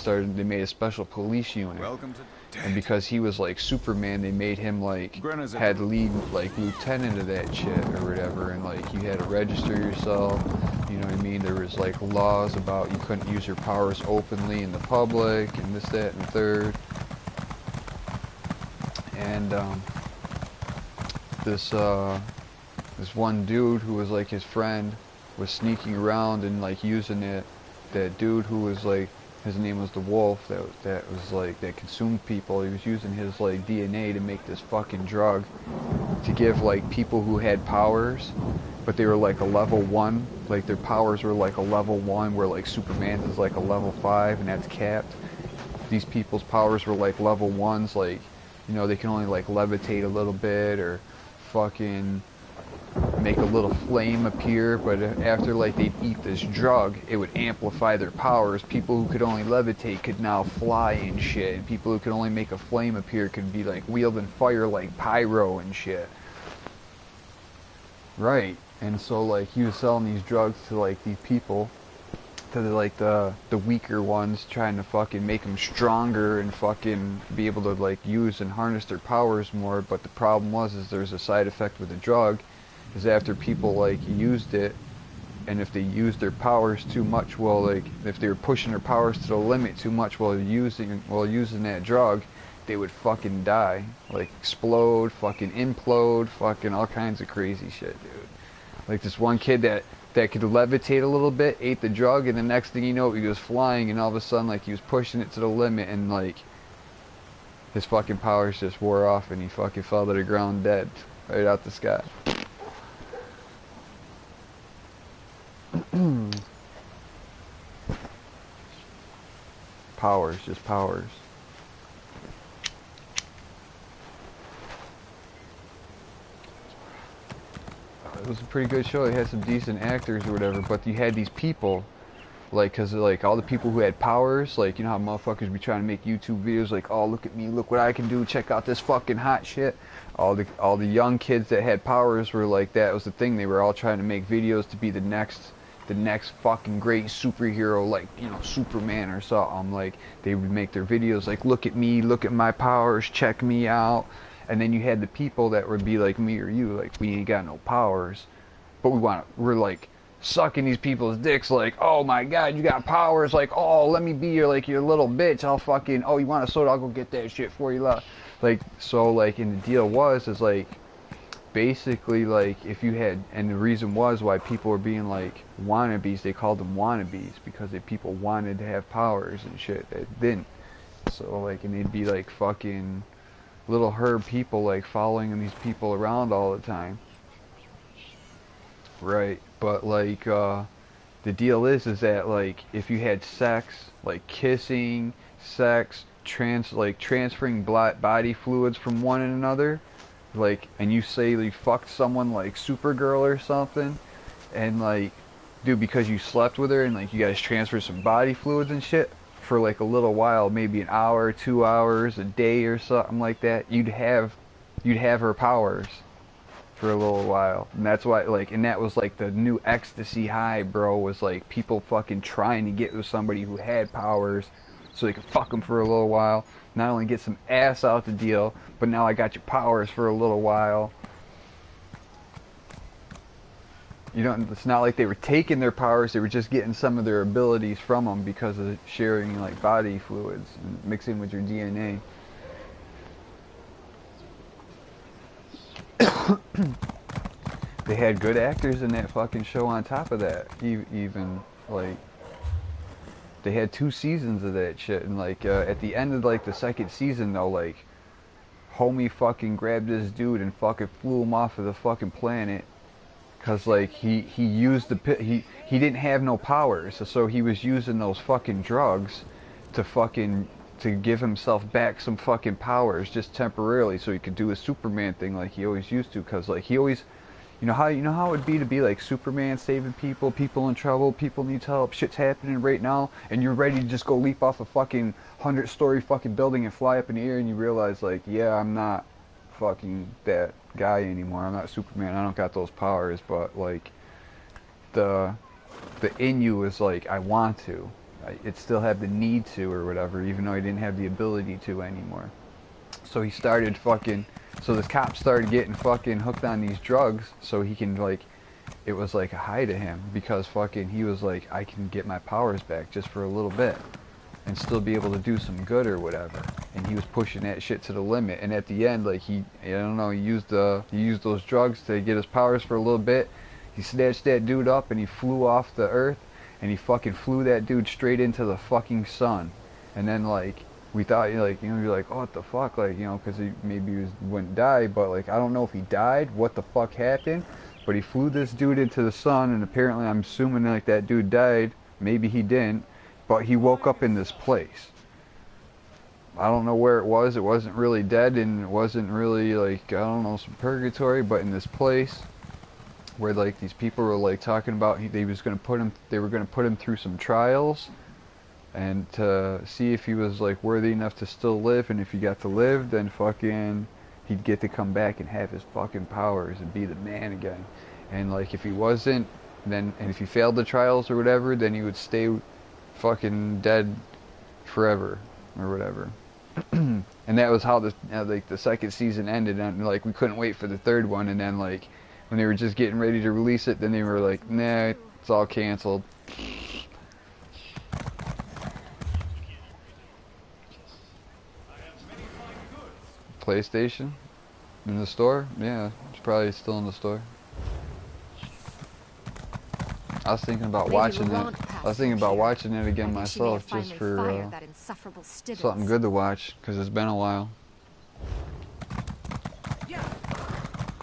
made a special police unit. Welcome to And because he was like Superman, they made him like had lead like lieutenant of that shit or whatever, and like you had to register yourself. You know what I mean? There was like laws about you couldn't use your powers openly in the public and this, that, and the third. And this one dude who was like his friend was sneaking around and like using it. That dude who was like, his name was the Wolf, that was like, that consumed people. He was using his like DNA to make this fucking drug to give like people who had powers, but they were like a level 1, like their powers were like a level 1, where like Superman's is like a level 5, and that's capped. These people's powers were like level 1s, like, you know, they can only like levitate a little bit or fucking make a little flame appear, but after like they'd eat this drug, it would amplify their powers. People who could only levitate could now fly and shit, and people who could only make a flame appear could be like wielding fire like pyro and shit. Right. And so like he was selling these drugs to like these people, to the weaker ones, trying to fucking make them stronger and fucking be able to like use and harness their powers more. But the problem is there's a side effect with the drug, is after people like used it, and if they used their powers too much, well, like if they were pushing their powers to the limit too much while using that drug, they would fucking die, like explode, fucking implode, fucking all kinds of crazy shit, dude. Like this one kid that could levitate a little bit, ate the drug, and the next thing you know, he was flying, and all of a sudden, like he was pushing it to the limit, and like his fucking powers just wore off, and he fucking fell to the ground dead, right out the sky. Powers, just powers. It was a pretty good show. It had some decent actors or whatever, but you had these people, like, cause like all the people who had powers, like, you know how motherfuckers be trying to make YouTube videos, like, oh, look at me, look what I can do, check out this fucking hot shit. All the young kids that had powers were like, that was the thing. They were all trying to make videos to be the next fucking great superhero, like, you know, Superman or something. Like, they would make their videos like, look at me, look at my powers, check me out. And then you had the people that would be like me or you, like, we ain't got no powers, but we're like sucking these people's dicks, like, oh my god, you got powers, like, oh, let me be your little bitch, I'll fucking, oh, you want a soda, I'll go get that shit for you, like, so, like, and the deal is like, basically, like, if you had, and the reason was why people were being like wannabes, they called them wannabes, because people wanted to have powers and shit that didn't. So, like, and they'd be like fucking little herb people, like, following these people around all the time. Right, but like, the deal is that, like, if you had sex, like kissing, sex, transferring body fluids from one and another, like, and you say you fucked someone like Supergirl or something, and like, dude, because you slept with her and like you guys transferred some body fluids and shit for like a little while, maybe an hour, 2 hours, a day or something like that, you'd have her powers for a little while. And that's why, like, and that was like the new ecstasy high, bro, was like people fucking trying to get with somebody who had powers so they could fuck them for a little while. Not only get some ass out the deal, but now I got your powers for a little while. You know, it's not like they were taking their powers, they were just getting some of their abilities from them because of sharing like body fluids and mixing with your DNA. They had good actors in that fucking show on top of that. Even like they had 2 seasons of that shit, and like at the end of like the second season though, like homie fucking grabbed this dude and fucking flew him off of the fucking planet. Cause like he used he didn't have no powers, so he was using those fucking drugs to give himself back some fucking powers just temporarily, so he could do a Superman thing like he always used to. Cause like he always, you know how it would be to be like Superman saving people in trouble, people need help, shit's happening right now, and you're ready to just go leap off a fucking 100-story fucking building and fly up in the air, and you realize like, yeah, I'm not fucking that guy anymore. I'm not Superman. I don't got those powers, but like the in you is like, I want to. It still have the need to or whatever, even though I didn't have the ability to anymore. So he started fucking. So this cop started getting fucking hooked on these drugs, so he can like. It was like a high to him because fucking he was like, I can get my powers back just for a little bit and still be able to do some good or whatever. And he was pushing that shit to the limit. And at the end, like he used those drugs to get his powers for a little bit. He snatched that dude up and he flew off the earth, and he fucking flew that dude straight into the fucking sun. And then like we thought, like, you know, you're like, oh, what the fuck, like, you know, because maybe he wouldn't die, but like I don't know if he died, what the fuck happened, but he flew this dude into the sun, and apparently I'm assuming like that dude died. Maybe he didn't. But he woke up in this place. I don't know where it was. It wasn't really dead, and it wasn't really like, I don't know, some purgatory, but in this place where like these people were like talking about they were going to put him through some trials and to see if he was like worthy enough to still live, and if he got to live, then fucking he'd get to come back and have his fucking powers and be the man again. And like if he wasn't, then, and if he failed the trials or whatever, then he would stay fucking dead forever or whatever. And that was how like the second season ended, and like we couldn't wait for the third one. And then like when they were just getting ready to release it, then they were like, nah, it's all canceled. PlayStation in the store? Yeah, it's probably still in the store. I was thinking about watching it. I was thinking about watching it again myself, just for something good to watch, because it's been a while.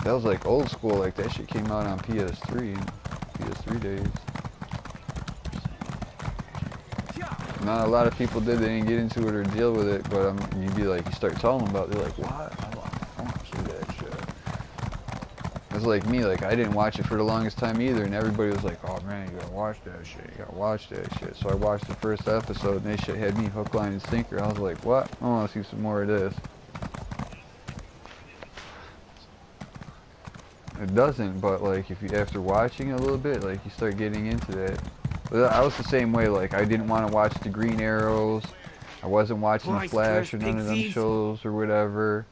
That was like old school, like that shit came out on PS3 days. Not a lot of people did, they didn't get into it or deal with it, but you'd be like, you start telling them about it, they're like, what? I want to see that shit. It's like me, like I didn't watch it for the longest time either, and everybody was like, oh man, you gotta watch that shit, you gotta watch that shit. So I watched the first episode, and that shit had me hook, line, and sinker. I was like, what? I want to see some more of this. It doesn't, but like if you, after watching it a little bit, like you start getting into that. I was the same way, like I didn't want to watch the Green Arrows, I wasn't watching the Flash or none of them shows or whatever,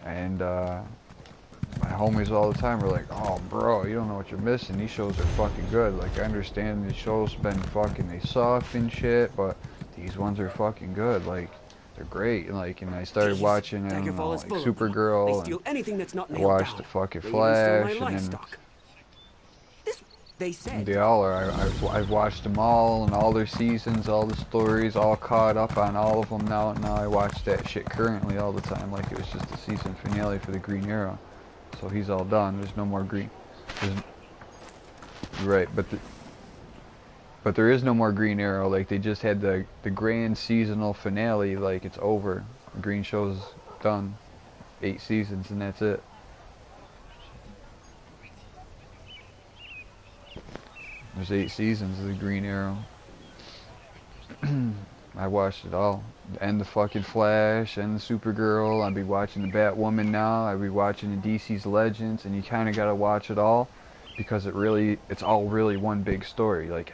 and my homies all the time were like, oh bro, you don't know what you're missing, these shows are fucking good. Like I understand these shows been fucking, they suck and shit, but these ones are fucking good, like they're great. Like, and I started watching like Supergirl, and I watched the fucking Flash, and then they all are. I've watched them all, and all their seasons, all the stories, all caught up on all of them now. Now I watch that shit currently all the time, like it was just the season finale for the Green Arrow. So he's all done. There's no more Green. Right, but there is no more Green Arrow. Like they just had the grand seasonal finale. Like it's over. The Green Show's done. 8 seasons and that's it. There's 8 seasons of the Green Arrow. I watched it all. And the fucking Flash and the Supergirl. I'd be watching the Batwoman now. I'd be watching the DC's Legends, and you kind of gotta watch it all because it's all really one big story. Like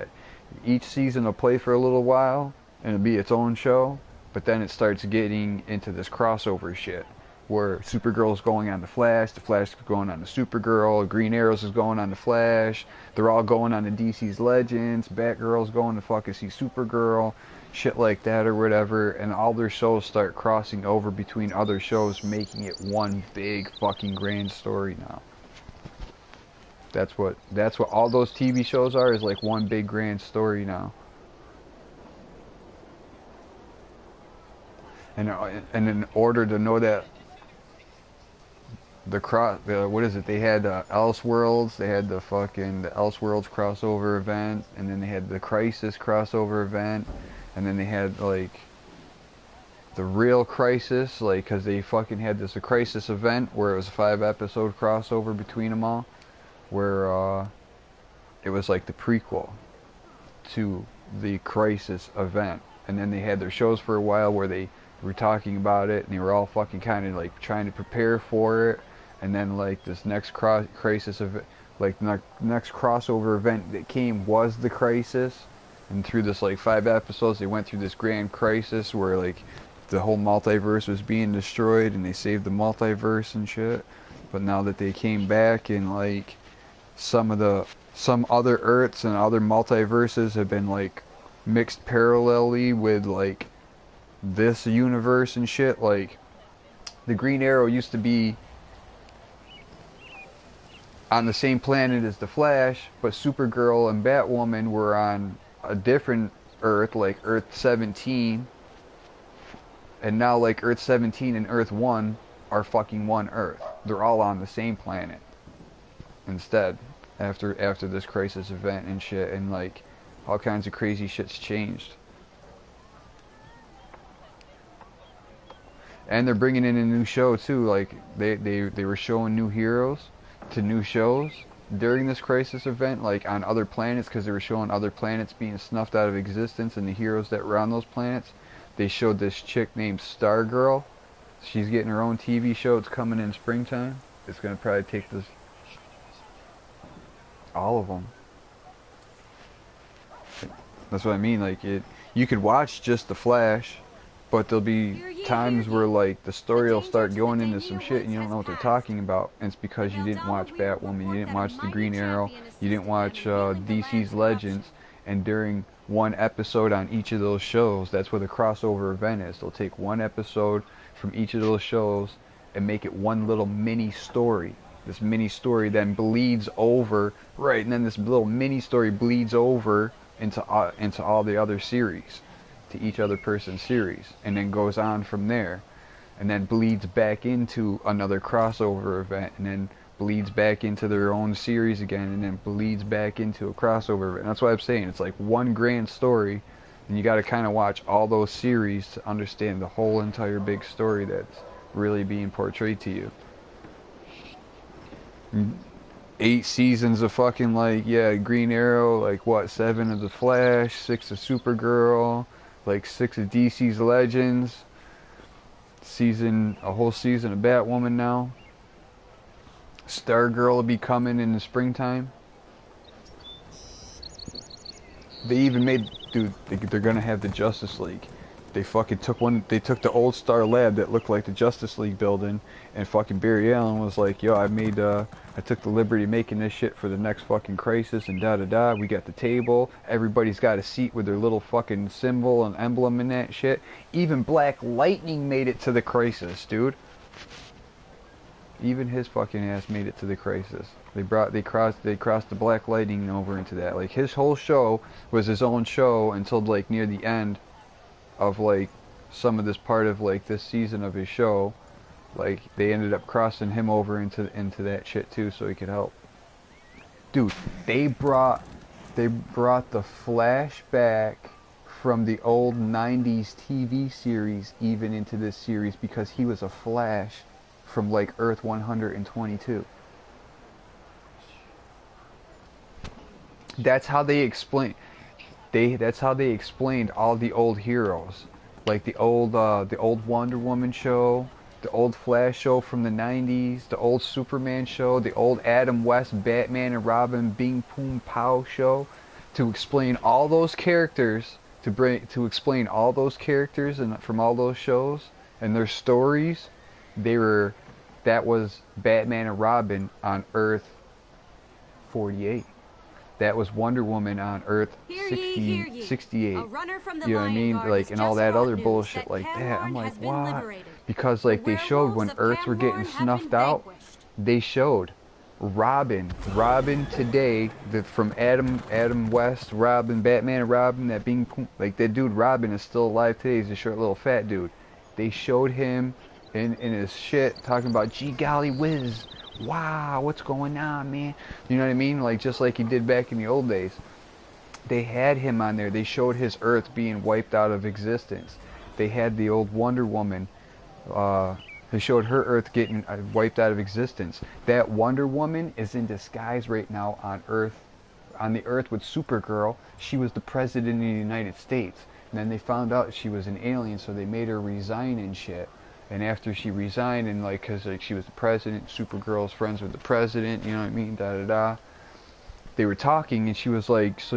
each season will play for a little while and it'll be its own show, but then it starts getting into this crossover shit where Supergirl's going on the Flash is going on the Supergirl, Green Arrows is going on the Flash, they're all going on the DC's Legends, Batgirl's going to fucking see Supergirl, shit like that or whatever, and all their shows start crossing over between other shows, making it one big fucking grand story now. That's what all those TV shows are, is like one big grand story now. And in order to know that what is it? They had Elseworlds. They had the Elseworlds crossover event, and then they had the Crisis crossover event, and then they had like the real Crisis, like because they fucking had a Crisis event where it was a 5-episode crossover between them all, where it was like the prequel to the Crisis event, and then they had their shows for a while where they were talking about it, and they were all fucking kind of like trying to prepare for it. And then like this next Crisis event, like next crossover event that came was the Crisis, and through this like 5 episodes they went through this grand crisis where like the whole multiverse was being destroyed and they saved the multiverse and shit. But now that they came back and like some other Earths and other multiverses have been like mixed parallelly with like this universe and shit, like the Green Arrow used to be on the same planet as the Flash, but Supergirl and Batwoman were on a different Earth, like Earth 17, and now like Earth 17 and Earth 1 are fucking one Earth. They're all on the same planet instead after this Crisis event and shit, and like all kinds of crazy shit's changed. And they're bringing in a new show too. Like they were showing new heroes to new shows during this Crisis event, like on other planets, because they were showing other planets being snuffed out of existence and the heroes that were on those planets. They showed this chick named Stargirl. She's getting her own TV show. It's coming in springtime. It's gonna probably take this all of them. That's what I mean. Like you could watch just the Flash, but there'll be times where like the story will start going into some shit and you don't know what they're talking about, and it's because you didn't watch Batwoman, you didn't watch the Green Arrow, you didn't watch DC's Legends, and during one episode on each of those shows, that's what the crossover event is. They'll take one episode from each of those shows and make it one little mini story. This mini story then bleeds over, right, and then this little mini story bleeds over into all the other series, to each other person's series, and then goes on from there, and then bleeds back into another crossover event, and then bleeds back into their own series again, and then bleeds back into a crossover event. And that's what I'm saying. It's like one grand story, and you got to kind of watch all those series to understand the whole entire big story that's really being portrayed to you. 8 seasons of fucking like, yeah, Green Arrow, like what, 7 of the Flash, 6 of Supergirl, like 6 of DC's Legends, a whole season of Batwoman now. Stargirl will be coming in the springtime. They even made, dude, they're gonna have the Justice League. They fucking took the old Star Lab that looked like the Justice League building, and fucking Barry Allen was like, yo, I took the liberty of making this shit for the next fucking Crisis, and da-da-da, we got the table, everybody's got a seat with their little fucking symbol and emblem and that shit. Even Black Lightning made it to the Crisis, dude. Even his fucking ass made it to the Crisis. They crossed the Black Lightning over into that. Like, his whole show was his own show until like near the end of like some of this part of like this season of his show. Like, they ended up crossing him over into that shit too, so he could help. Dude, they brought the Flash back from the old 90s TV series even into this series because he was a Flash from like Earth 122. That's how they explain. That's how they explained all the old heroes, like the old Wonder Woman show, the old Flash show from the '90s, the old Superman show, the old Adam West Batman and Robin Bing Boom Pow show, to explain all those characters, to explain all those characters and from all those shows and their stories. That was Batman and Robin on Earth 48. That was Wonder Woman on Earth 68. A runner from the You know what I Lion mean? Guard Like, has and all just that brought other news bullshit that like that. I'm Camelot like, has been what? liberated. Because like The they showed when werewolves of Earths were getting Camelot have snuffed been out, vanquished. they showed Robin today, from Adam West, Robin, Batman and Robin, that being like that dude Robin is still alive today. He's a short little fat dude. They showed him in his shit talking about, gee golly whiz, wow, what's going on, man? You know what I mean? Like just like he did back in the old days. They had him on there. They showed his Earth being wiped out of existence. They had the old Wonder Woman. They showed her Earth getting wiped out of existence. That Wonder Woman is in disguise right now on Earth, on the Earth with Supergirl. She was the president of the United States. And then they found out she was an alien, so they made her resign and shit. And after she resigned, and like, cause like she was the president, Supergirl's friends with the president, you know what I mean, da da da. They were talking, and she was like, so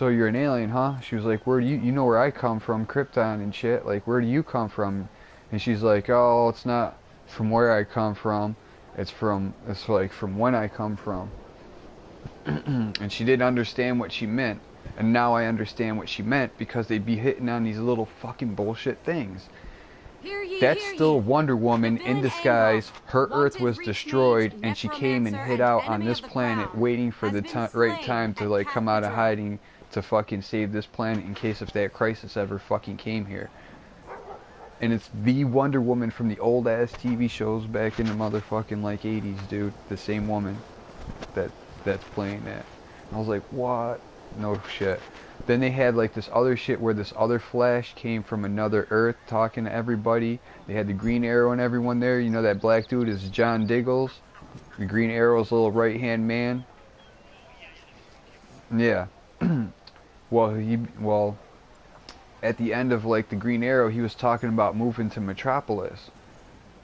you're an alien, huh? She was like, where do you know where I come from, Krypton and shit, like, where do you come from? And she's like, oh, it's not from where I come from, it's like from when I come from. And she didn't understand what she meant, and now I understand what she meant, because they'd be hitting on these little fucking bullshit things. That's still Wonder Woman in disguise. Her Earth was destroyed, and she came and hid out on this planet, waiting for the right time to like come out of hiding to fucking save this planet in case if that crisis ever fucking came here. And it's the Wonder Woman from the old ass TV shows back in the motherfucking like 80s, dude. The same woman that's playing that. And I was like, what? No shit. Then they had like this other shit where this other Flash came from another Earth talking to everybody. They had the Green Arrow and everyone there. You know that black dude is John Diggles, the Green Arrow's little right hand man. Yeah. Well, at the end of like the Green Arrow, he was talking about moving to Metropolis.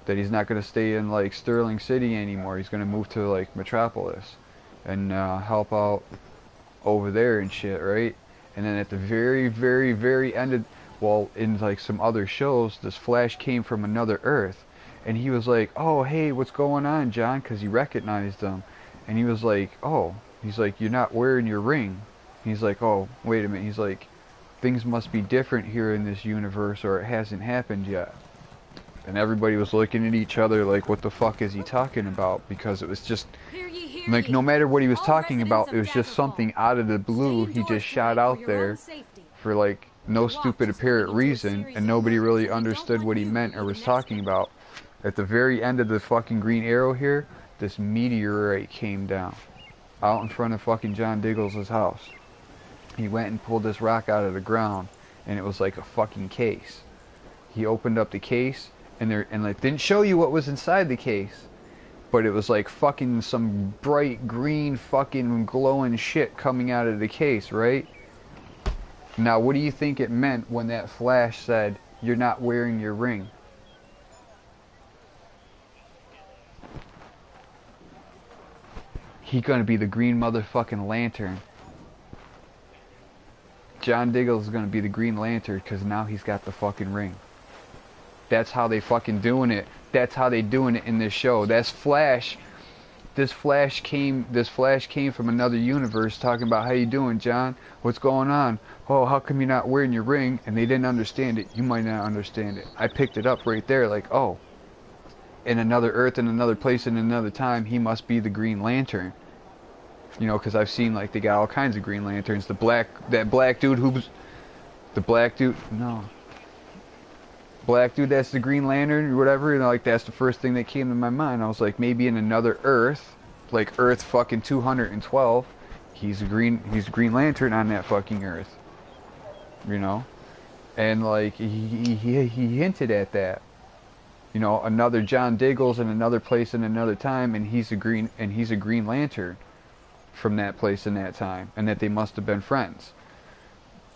That he's not gonna stay in like Sterling City anymore. He's gonna move to like Metropolis and help out over there and shit, right? And then at the very, very, very end of, well, in like some other shows, this Flash came from another Earth, and he was like, oh, hey, what's going on, John? Because he recognized him, and he was like, oh, he's like, you're not wearing your ring. He's like, oh, wait a minute. He's like, things must be different here in this universe, or it hasn't happened yet. And everybody was looking at each other like, what the fuck is he talking about? Because it was just, like, no matter what he was talking about, it was just something out of the blue he just shot out there for, like, no stupid apparent reason, and nobody really understood what he meant or was talking about. At the very end of the fucking Green Arrow here, this meteorite came down out in front of fucking John Diggles' house. He went and pulled this rock out of the ground, and it was like a fucking case. He opened up the case, and like didn't show you what was inside the case. But it was like fucking some bright green fucking glowing shit coming out of the case, right? Now, what do you think it meant when that Flash said, you're not wearing your ring? He's gonna be the green motherfucking Lantern. John Diggles is gonna be the Green Lantern because now he's got the fucking ring. That's how they fucking doing it. That's how they doing it in this show. That's Flash. This Flash came from another universe talking about, how you doing, John? What's going on? Oh, how come you're not wearing your ring? And they didn't understand it. You might not understand it. I picked it up right there like, oh, in another Earth, in another place, in another time, he must be the Green Lantern. You know, because I've seen, like, they got all kinds of Green Lanterns. That black dude who's... The black dude... No. Black dude that's the Green Lantern or whatever, and like that's the first thing that came to my mind. I was like, maybe in another Earth, like Earth fucking 212, he's a Green Lantern on that fucking Earth, you know, and like he hinted at that, you know, another John Diggles in another place in another time, and he's a Green Lantern from that place in that time, and that they must have been friends.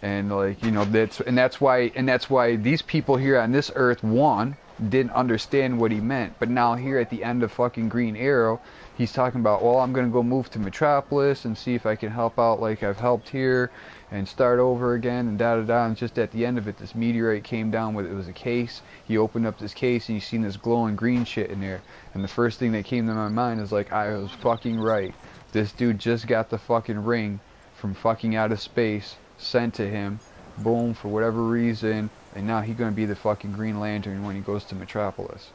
And like, you know, that's why these people here on this earth, one, didn't understand what he meant. But now here at the end of fucking Green Arrow, he's talking about, well, I'm gonna go move to Metropolis and see if I can help out like I've helped here and start over again and da da da. And just at the end of it, this meteorite came down with, it was a case. He opened up this case and you seen this glowing green shit in there. And the first thing that came to my mind is like, I was fucking right. This dude just got the fucking ring from fucking out of space sent to him, boom, for whatever reason, and now he's gonna be the fucking Green Lantern when he goes to Metropolis.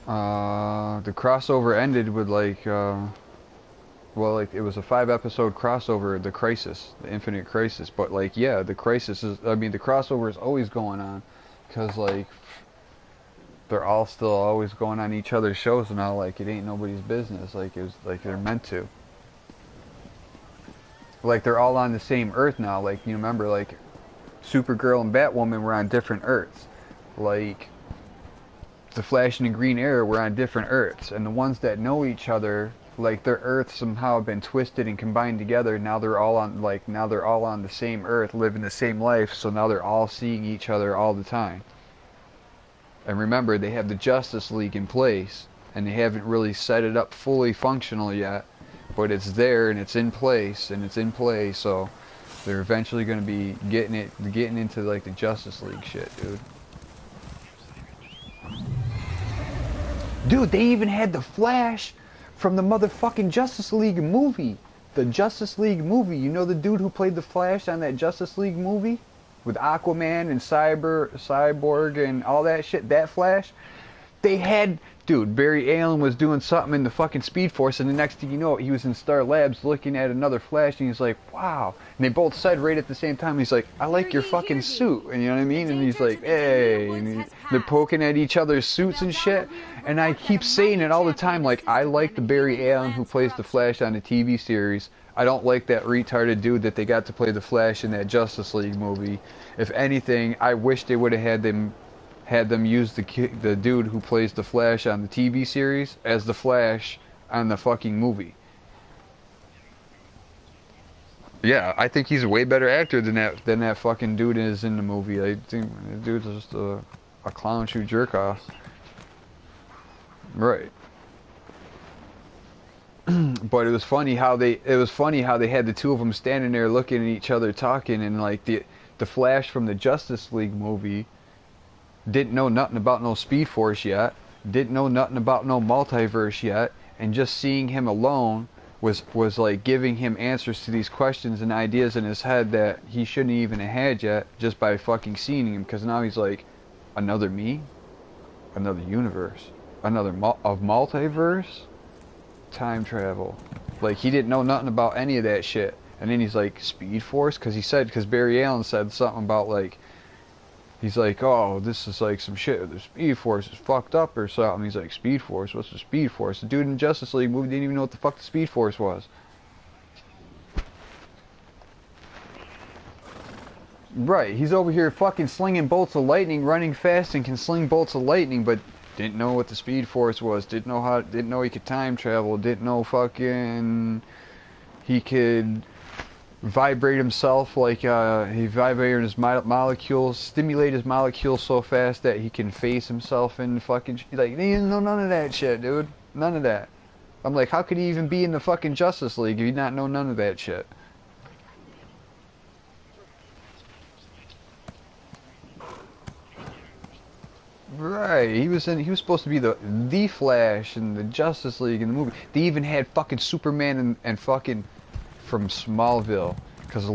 The crossover ended with like, well, like it was a 5-episode crossover, the Crisis, the Infinite Crisis. But like, yeah, the Crisis is, I mean, the crossover is always going on, because like, they're all still always going on each other's shows now, like it ain't nobody's business, like it was, like they're meant to. Like they're all on the same Earth now, like you remember like Supergirl and Batwoman were on different Earths. Like the Flash and the Green Arrow were on different Earths, and the ones that know each other, like their Earths somehow have been twisted and combined together. Now they're all on, like now they're all on the same Earth, living the same life, so now they're all seeing each other all the time. And remember, they have the Justice League in place, and they haven't really set it up fully functional yet, but it's there and it's in place and it's in play, so they're eventually going to be getting into like the Justice League shit, dude. Dude, they even had the Flash from the motherfucking Justice League movie. The Justice League movie, you know the dude who played the Flash on that Justice League movie? With Aquaman and Cyborg and all that shit, that Flash, they had, dude, Barry Allen was doing something in the fucking Speed Force, and the next thing you know, he was in Star Labs looking at another Flash, and he's like, wow. And they both said right at the same time, he's like, I like your fucking suit, and you know what I mean? And he's like, hey, and they're poking at each other's suits and shit, and I keep saying it all the time, like, I like the Barry Allen who plays the Flash on the TV series. I don't like that retarded dude that they got to play the Flash in that Justice League movie. If anything, I wish they would have had them use the dude who plays the Flash on the TV series as the Flash on the fucking movie. Yeah, I think he's a way better actor than that fucking dude is in the movie. I think the dude's just a clown shoe jerk off. Right. But it was funny how they had the two of them standing there looking at each other talking, and like the Flash from the Justice League movie didn't know nothing about no Speed Force yet, didn't know nothing about no multiverse yet, and just seeing him alone was like giving him answers to these questions and ideas in his head that he shouldn't even have had yet, just by fucking seeing him. Because now he's like, another me, another universe, another multiverse. Time travel. Like, he didn't know nothing about any of that shit. And then he's like, Speed Force? Because Barry Allen said something about like, he's like, oh, this is like some shit, the Speed Force is fucked up or something. He's like, Speed Force? What's the Speed Force? The dude in Justice League movie didn't even know what the fuck the Speed Force was. Right, he's over here fucking slinging bolts of lightning, running fast and can sling bolts of lightning, but didn't know what the Speed Force was, didn't know he could time travel, didn't know fucking he could vibrate himself, like he vibrated his molecules, stimulate his molecules so fast that he can phase himself in fucking, like, he didn't know none of that shit, dude. None of that. I'm like, how could he even be in the fucking Justice League if he not know none of that shit? Right, he was supposed to be the Flash in the Justice League in the movie. They even had fucking Superman and fucking from Smallville, because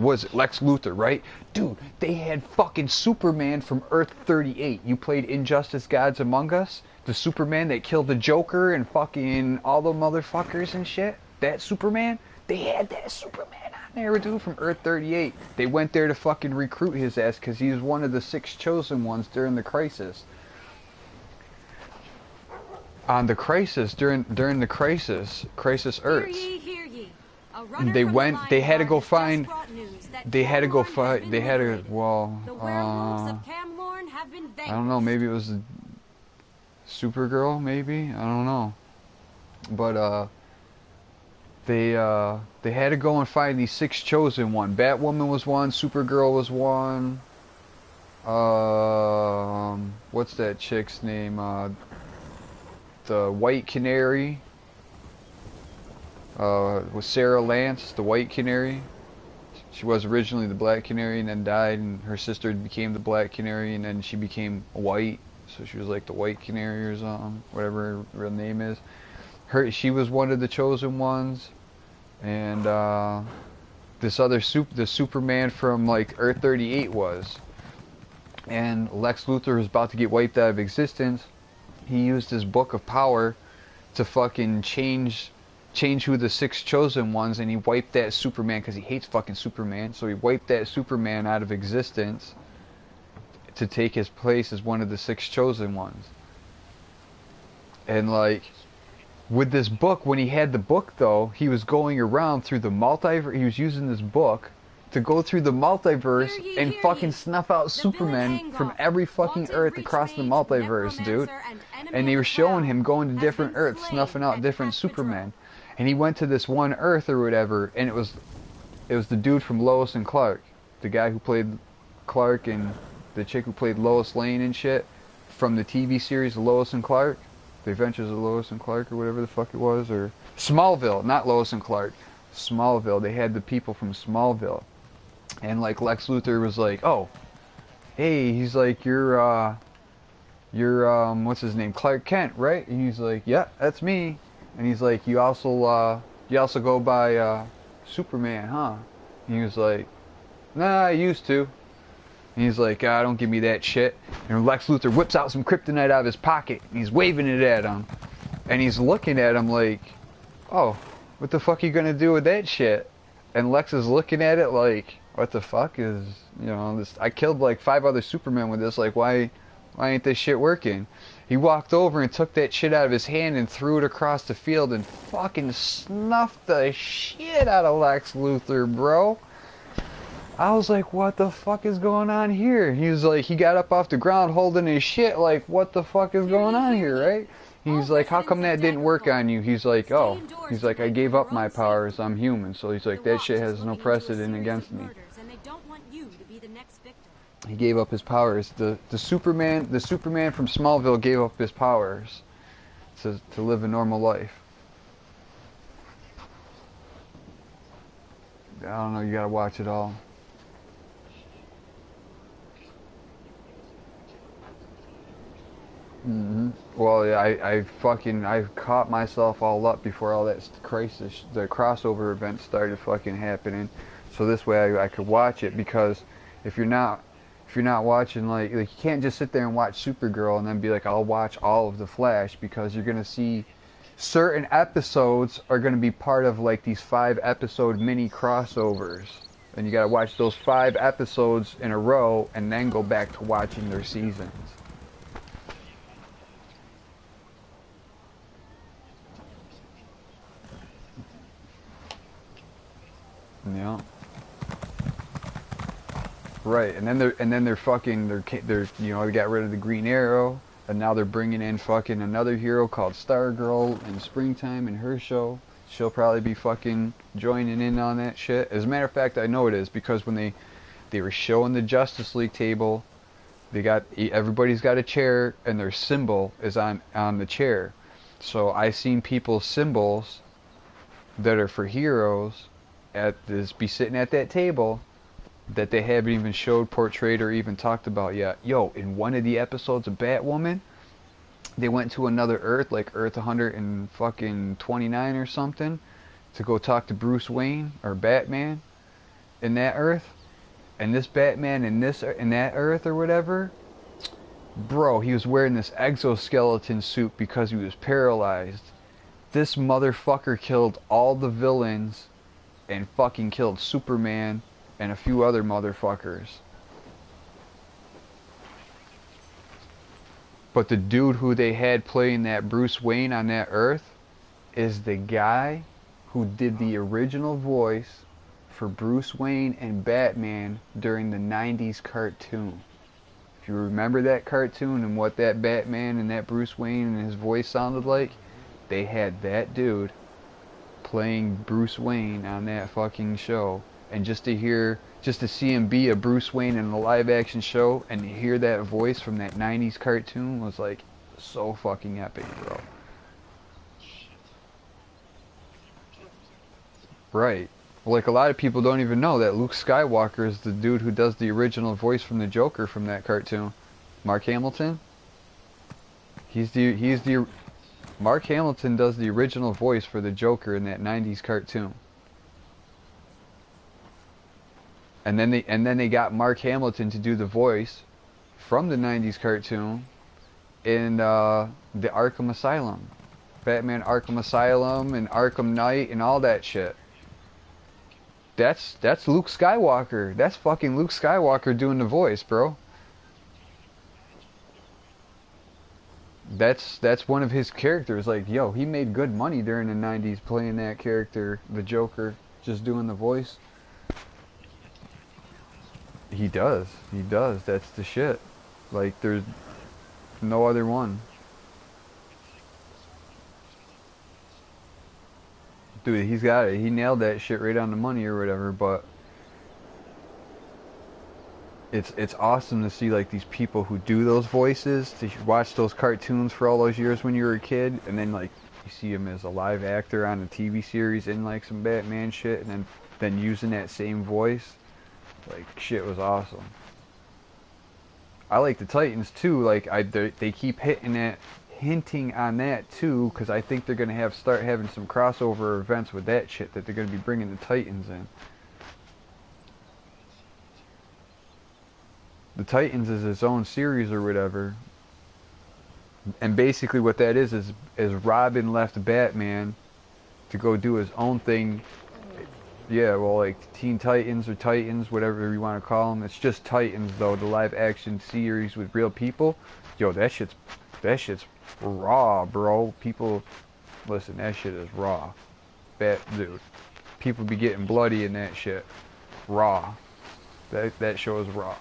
was it Lex Luthor, right? Dude, they had fucking Superman from Earth 38. You played Injustice Gods Among Us? The Superman that killed the Joker and fucking all the motherfuckers and shit? That Superman? They had that Superman on there, dude, from Earth 38. They went there to fucking recruit his ass because he was one of the 6 chosen ones during the Crisis. On the Crisis, during the Crisis Earths. Hear ye, hear ye. They had to go find that they had to go Camlorn has fight. been They had to. liberated. Well, The werewolves of Camlorn have been I don't know. vanquished. Maybe it was Supergirl. Maybe I don't know. But they had to go and find these 6 chosen one. Batwoman was one. Supergirl was one. What's that chick's name? The White Canary. Was Sarah Lance, the White Canary. She was originally the Black Canary and then died, and her sister became the Black Canary, and then she became white, so she was like the White Canary or something, whatever her real name is. She was one of the chosen ones, and this other the Superman from like Earth 38 was. And Lex Luthor was about to get wiped out of existence. He used his book of power to fucking change who the 6 chosen ones, and he wiped that Superman because he hates fucking Superman. So he wiped that Superman out of existence to take his place as one of the 6 chosen ones. And like with this book, when he had the book though, he was going around through the multiverse. He was using this book to go through the multiverse and fucking snuff out Superman from every fucking Earth across the multiverse, dude. And they were showing him going to different Earths, snuffing out different Supermen. And he went to this one Earth or whatever, and it was the dude from Lois and Clark, the guy who played Clark and the chick who played Lois Lane and shit from the TV series Lois and Clark, The Adventures of Lois and Clark or whatever the fuck it was, or Smallville, not Lois and Clark, Smallville. They had the people from Smallville, and like Lex Luthor was like, oh, hey, he's like, you're what's his name, Clark Kent, right? And he's like, yeah, that's me. And he's like, you also go by Superman, huh? And he was like, nah, I used to. And he's like, ah, don't give me that shit. And Lex Luthor whips out some kryptonite out of his pocket, and he's waving it at him. And he's looking at him like, oh, what the fuck are you gonna do with that shit? And Lex is looking at it like, what the fuck is, you know, this? I killed like 5 other Supermen with this, like, why ain't this shit working? He walked over and took that shit out of his hand and threw it across the field and fucking snuffed the shit out of Lex Luthor, bro. I was like, what the fuck is going on here? He was like, he got up off the ground holding his shit like, what the fuck is going on here, right? He's like, how come that didn't work on you? He's like, oh, he's like, I gave up my powers, I'm human. So he's like, that shit has no precedent against me. He gave up his powers. The Superman from Smallville gave up his powers to live a normal life. I don't know, you gotta watch it all. Well, yeah, I caught myself all up before all that crisis, the crossover event started fucking happening. So this way I could watch it, because if you're not watching, like you can't just sit there and watch Supergirl and then be like, I'll watch all of the Flash, because you're gonna see certain episodes are gonna be part of like these 5-episode mini crossovers, and you gotta watch those 5 episodes in a row and then go back to watching their seasons. Yeah. Right, and then they're you know, they got rid of the Green Arrow, and now they're bringing in fucking another hero called Stargirl in Springtime in her show. She'll probably be fucking joining in on that shit. As a matter of fact, I know it is, because when they were showing the Justice League table, everybody's got a chair and their symbol is on the chair. So I seen people's symbols that are for heroes be sitting at that table that they haven't even showed, portrayed, or even talked about yet. Yo, in one of the episodes of Batwoman, they went to another Earth, like Earth 129 or something, to go talk to Bruce Wayne or Batman in that Earth. And this Batman in that Earth or whatever, bro, he was wearing this exoskeleton suit because he was paralyzed. This motherfucker killed all the villains and fucking killed Superman and a few other motherfuckers. But the dude who they had playing that Bruce Wayne on that Earth is the guy who did the original voice for Bruce Wayne and Batman during the 90s cartoon. If you remember that cartoon and what that Batman and that Bruce Wayne and his voice sounded like, they had that dude playing Bruce Wayne on that fucking show. And just to see him be a Bruce Wayne in a live action show and to hear that voice from that 90s cartoon was like so fucking epic, bro. Right. Like, a lot of people don't even know that Luke Skywalker is the dude who does the original voice from the Joker from that cartoon. Mark Hamilton? Mark Hamilton does the original voice for the Joker in that 90s cartoon. And then they got Mark Hamilton to do the voice from the 90s cartoon in the Arkham Asylum. Batman Arkham Asylum and Arkham Knight and all that shit. That's Luke Skywalker. That's fucking Luke Skywalker doing the voice, bro. That's one of his characters. Like, yo, he made good money during the 90s playing that character, the Joker, just doing the voice. He does. That's the shit. Like, there's no other one. Dude, he's got it. He nailed that shit right on the money or whatever, but it's awesome to see, like, these people who do those voices, to watch those cartoons for all those years when you were a kid, and then, like, you see him as a live actor on a TV series in, like, some Batman shit, and then using that same voice. Like, shit was awesome. I like the Titans too. Like, they keep hinting on that too, because I think they're gonna start having some crossover events with that shit, that they're gonna be bringing the Titans in. The Titans is its own series or whatever, and basically what that is Robin left Batman to go do his own thing. Yeah, well, like Teen Titans or Titans, whatever you want to call them. It's just Titans, though, the live-action series with real people. Yo, that shit's raw, bro. People, listen, that shit is raw. Dude, people be getting bloody in that shit. Raw. That show is raw.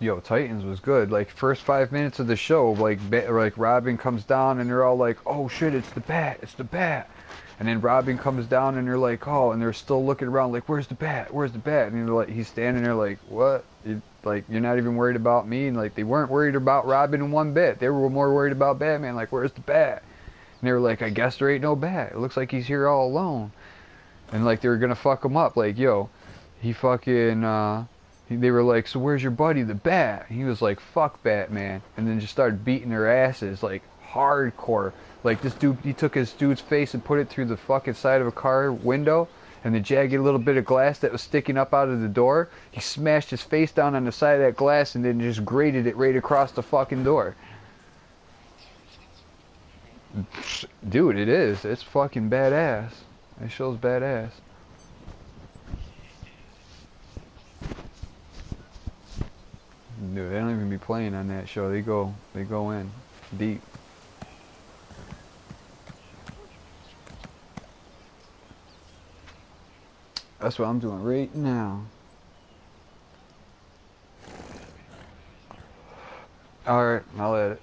Yo, Titans was good. Like, first 5 minutes of the show, like Robin comes down and they're all like, "Oh shit, it's the bat, it's the bat." And then Robin comes down and they're like, "Oh," and they're still looking around like, "Where's the bat? Where's the bat?" And they're like, he's standing there like, "What? You're not even worried about me?" And like, they weren't worried about Robin one bit. They were more worried about Batman. Like, "Where's the bat?" And they were like, "I guess there ain't no bat. It looks like he's here all alone." And like, they were gonna fuck him up. Like, yo, he fucking they were like, "So where's your buddy, the bat?" And he was like, "Fuck Batman," and then just started beating their asses, like, hardcore. Like, this dude, he took his dude's face and put it through the fucking side of a car window, and the jagged little bit of glass that was sticking up out of the door, he smashed his face down on the side of that glass and then just grated it right across the fucking door. Dude, it is. It's fucking badass. That show's badass. Dude, they don't even be playing on that show. They go in deep. That's what I'm doing right now. Alright, I'll let it.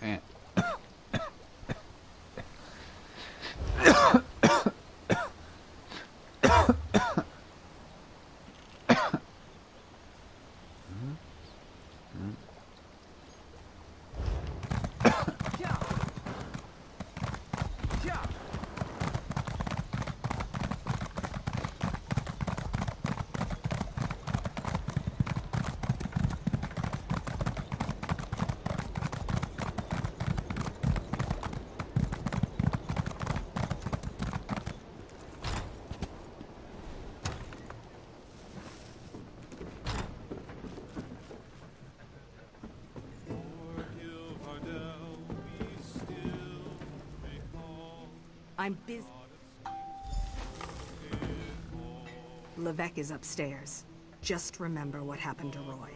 Man. I'm busy. Levesque is upstairs. Just remember what happened to Roy.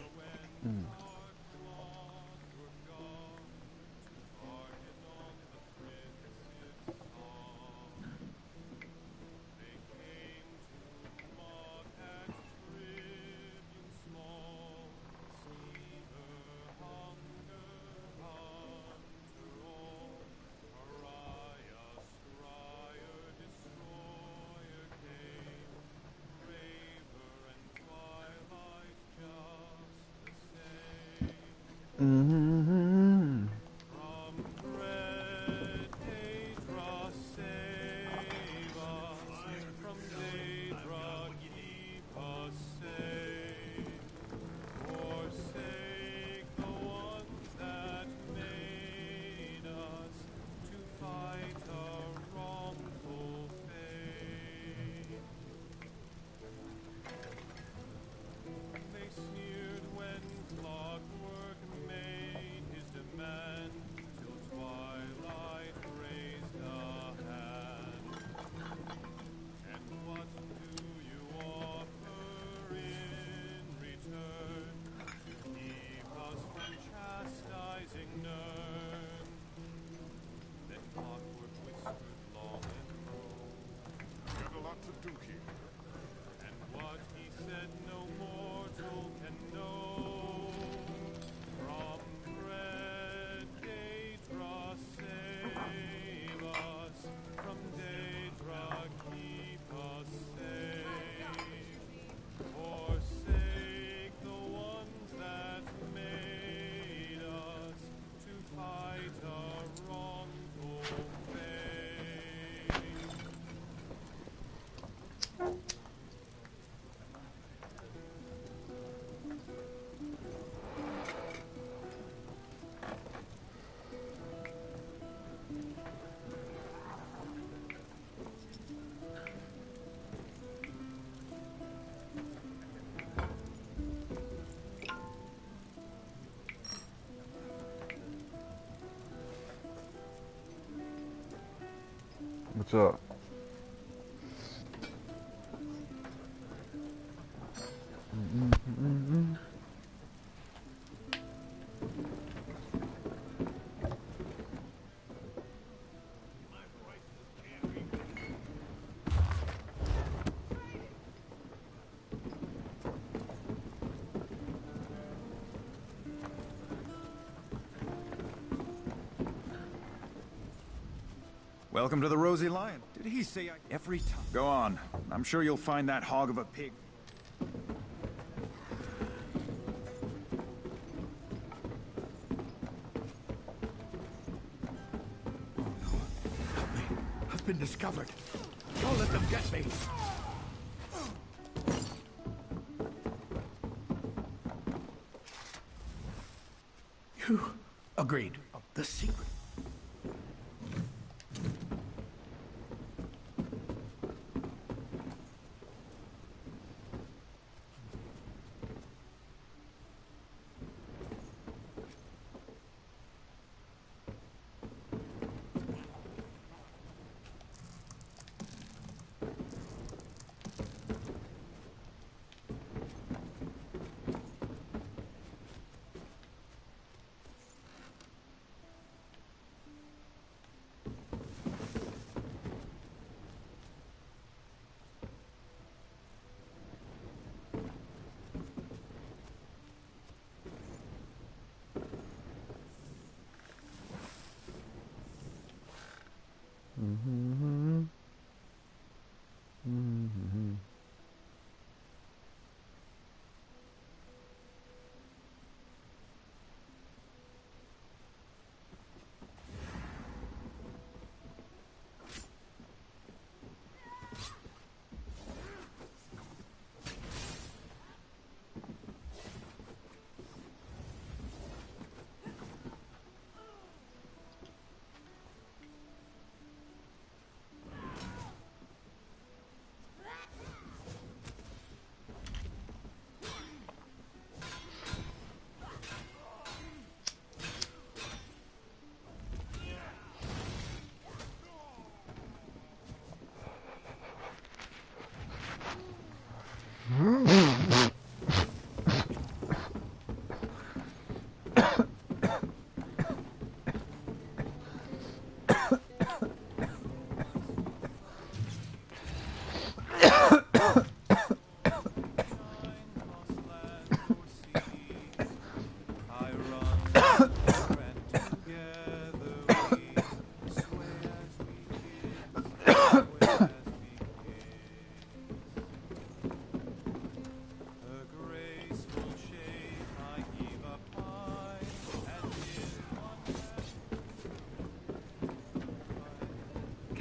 Mm-hmm. What's up? Welcome to the Rosy Lion. Did he say every time? Go on. I'm sure you'll find that hog of a pig. Oh no. Help me. I've been discovered. Don't let them get me. You agreed. The secret.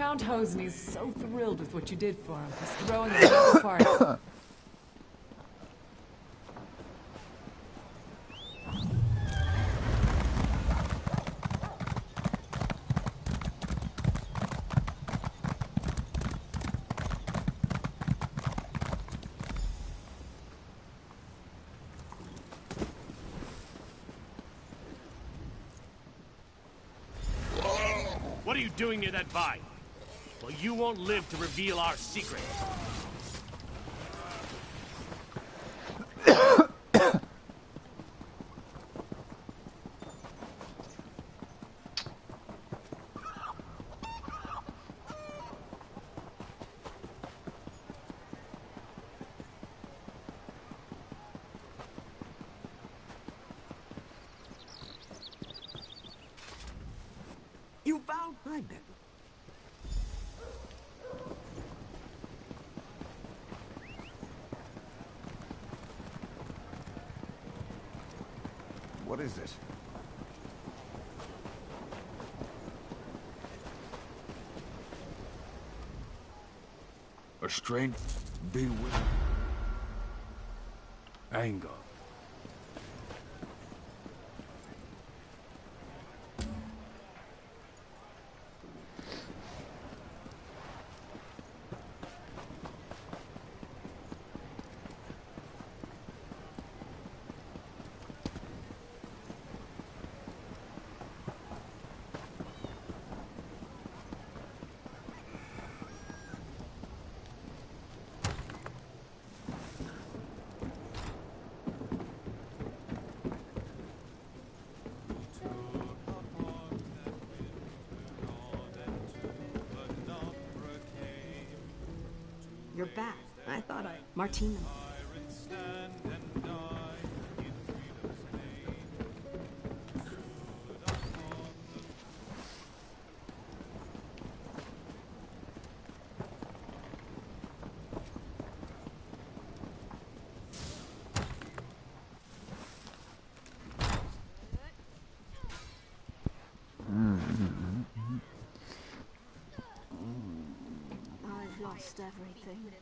found Hose and he's so thrilled with what you did for him. He's throwing a big party. What are you doing near that vine? Well, you won't live to reveal our secret. You found my bed. What is it? A strange... Be with... Anger. You're back. I thought Martina. I've lost everything.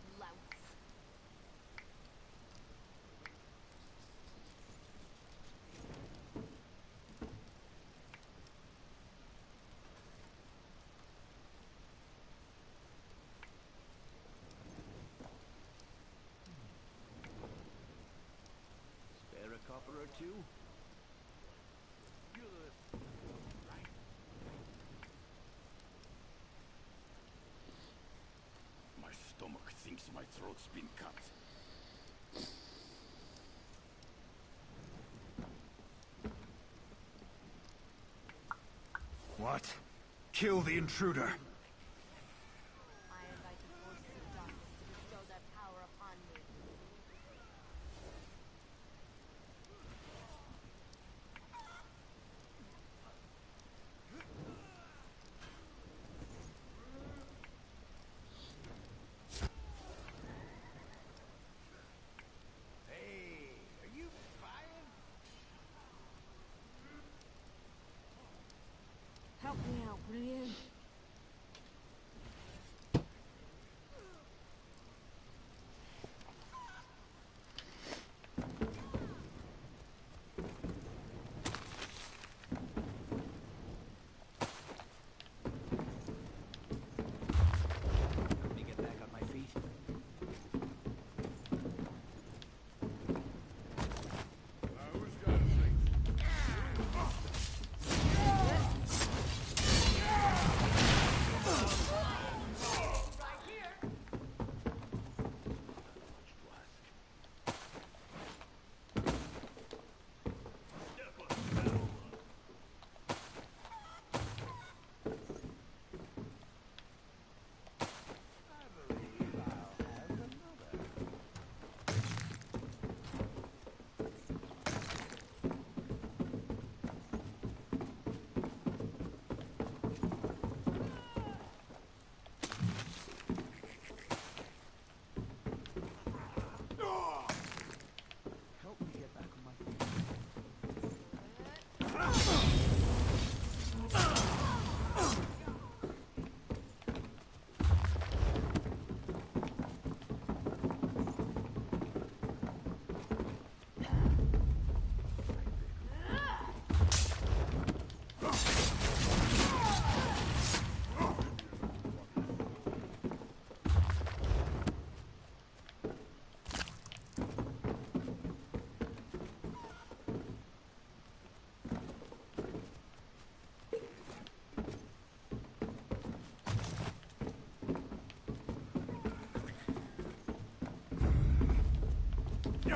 Spare a copper or two? My stomach thinks my throat's been cut. What? Kill the intruder. I invite the forces of darkness to bestow their power upon me. Hey, are you buying? Help me out, will you?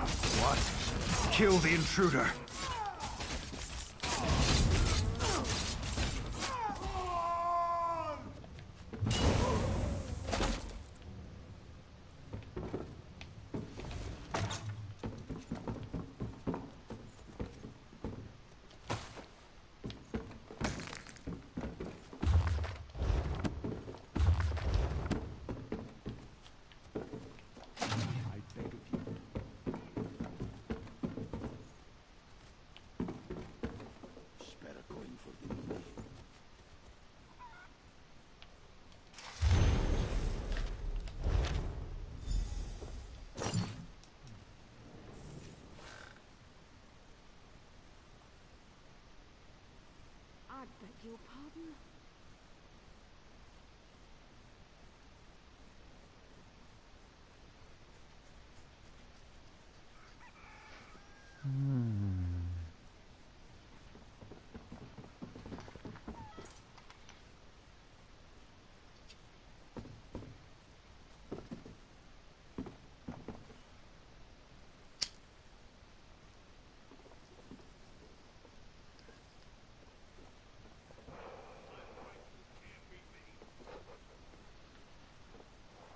What? Kill the intruder. I beg your pardon?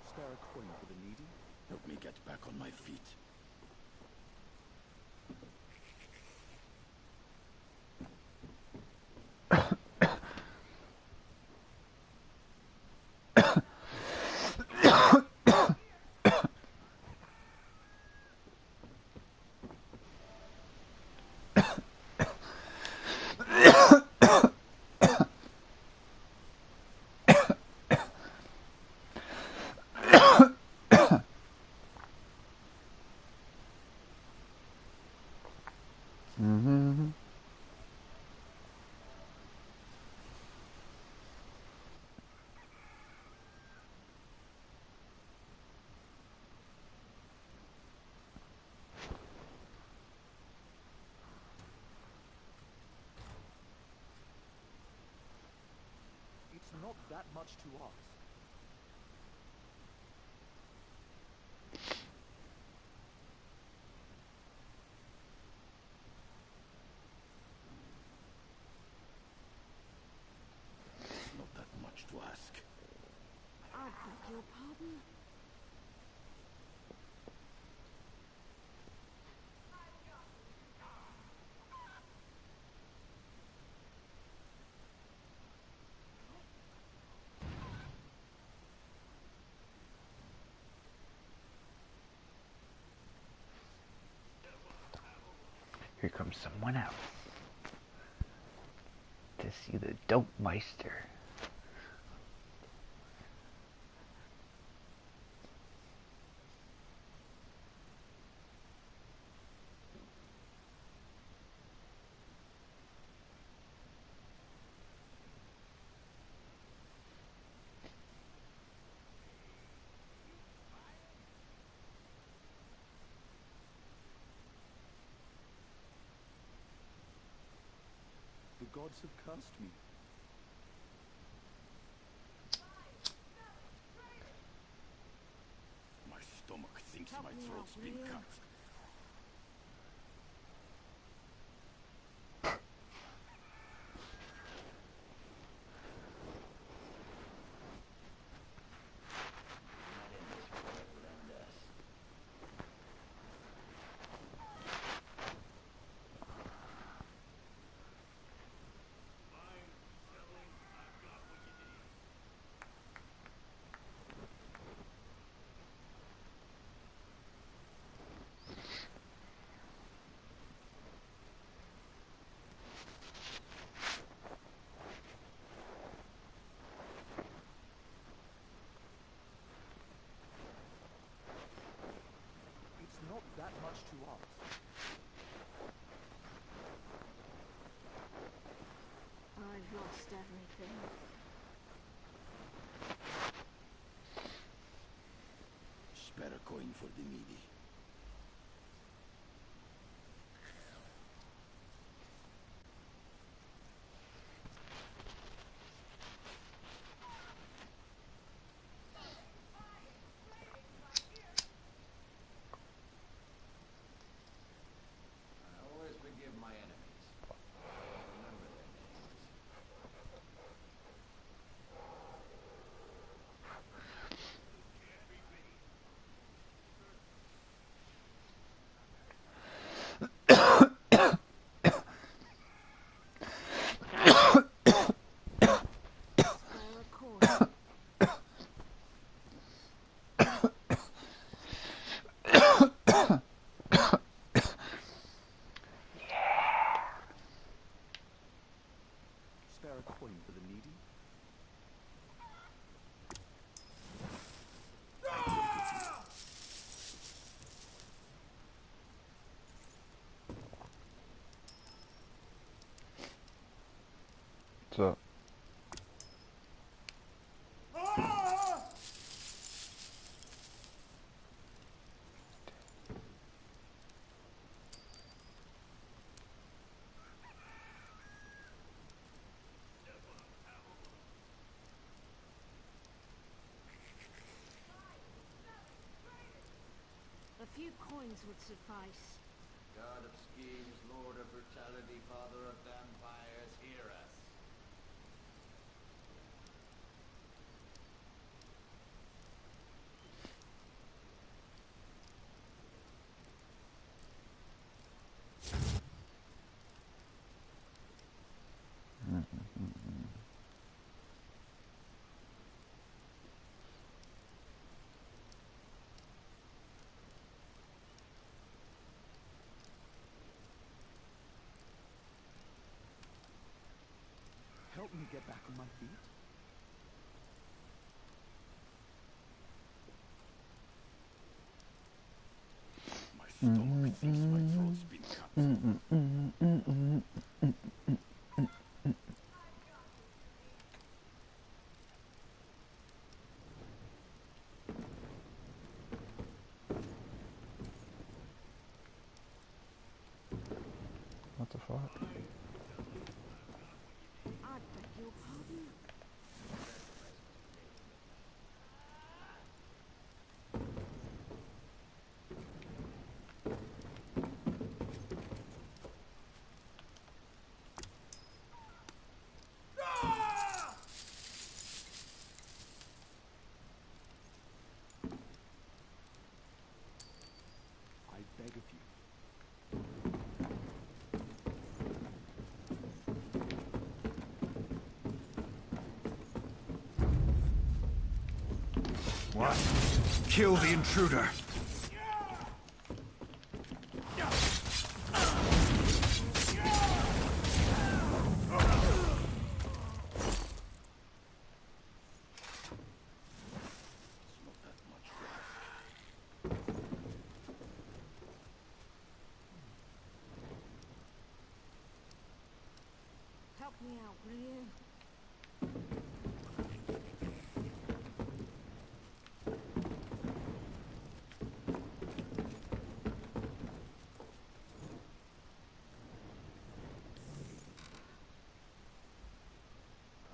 Spare a coin for the needy? Help me get back on my feet. Mm-hmm. It's not that much to ask. Not that much to ask. I beg your pardon? Here comes someone else to see the dope meister. The gods have cursed me. My stomach thinks Help my me throat's out, been will you? cut. It's not that much to ask. I've lost everything. Spare a coin for the needy. few coins would suffice. God of schemes, Lord of brutality, Father of vampires, hear us. Help me get back on my feet. My stomach thinks my throat's been cut. What the fuck? I beg your pardon. I beg of you. What? Kill the intruder! Help me out, will you?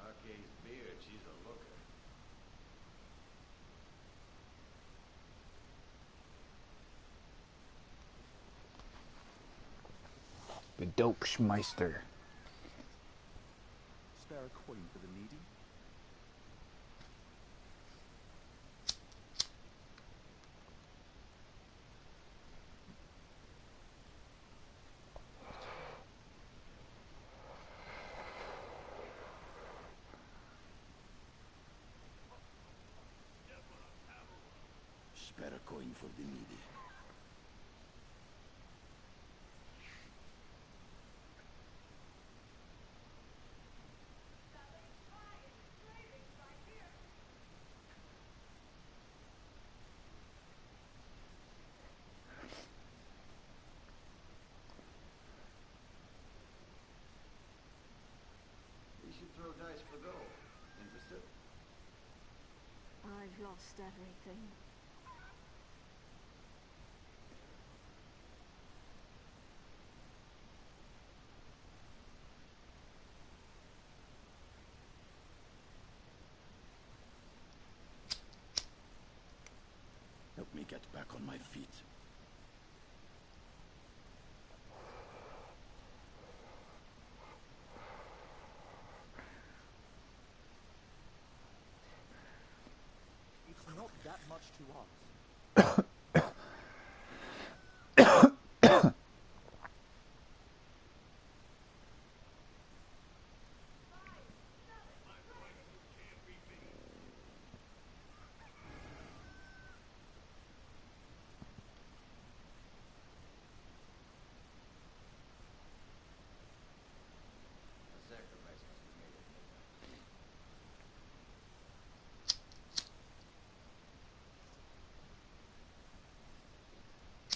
Arcade's beard, she's a looker. The Dopschmeister. Spare a coin for the needy. Spare a coin for the needy. We should throw dice for gold. Interested? I've lost everything. Help me get back on my feet. It's not that much to ask. A sacrifice must be made at midnight.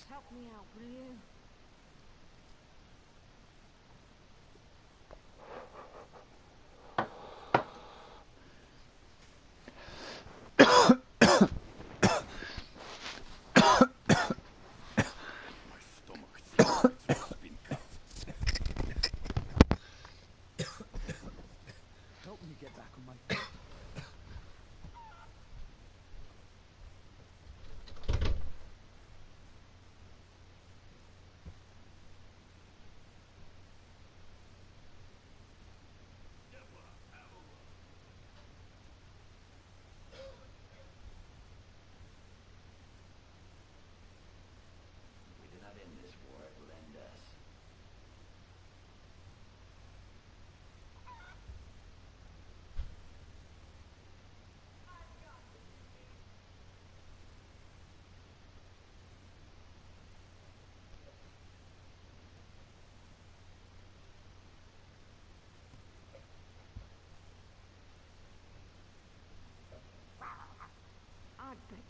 Help me out, will you? My stomach thinks my throat's been cut. Help me get back on my feet.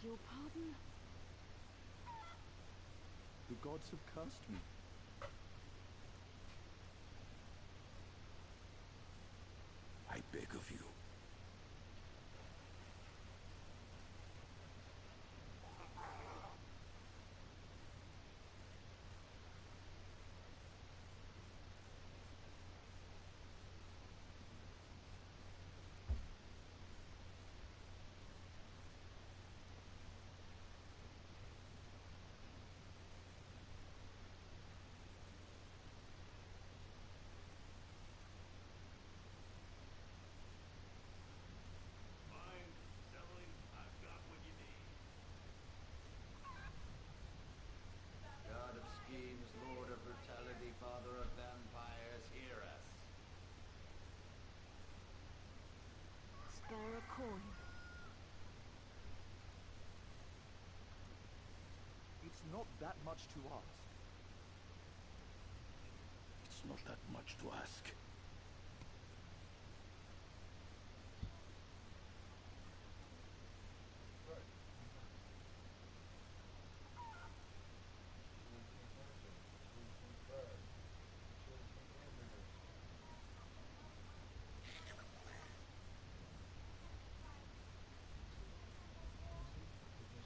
your pardon? The gods have cursed me. I beg of you. God of schemes, Lord of brutality, Father of vampires, hear us. Spare a coin. It's not that much to ask. It's not that much to ask.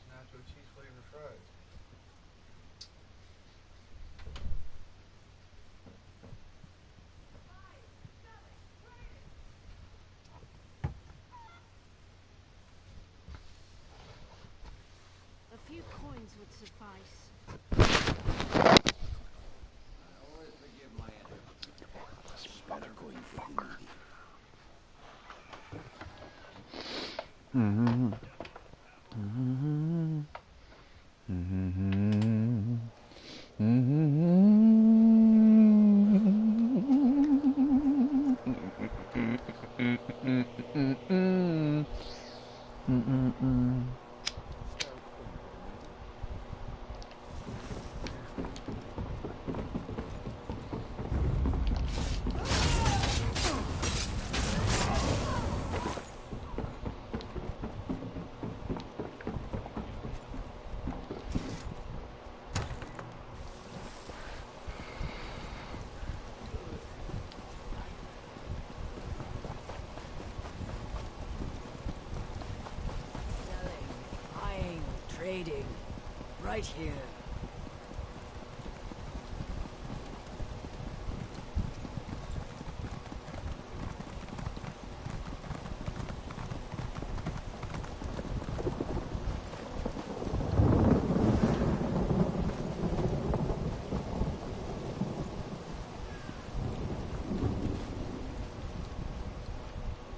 Nacho cheese flavored fries. A few coins would suffice. I always forgive my enemies. Better going for the needy. Mm-hmm. Mm-hmm. Mm-hmm. Mm-hmm. Selling, buying, trading. Right here.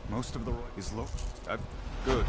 Most of the is low. Good.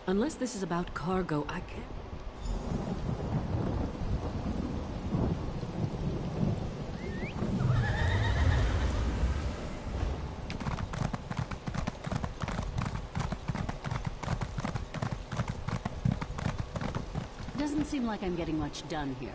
Unless this is about cargo, I can't. Doesn't seem like I'm getting much done here.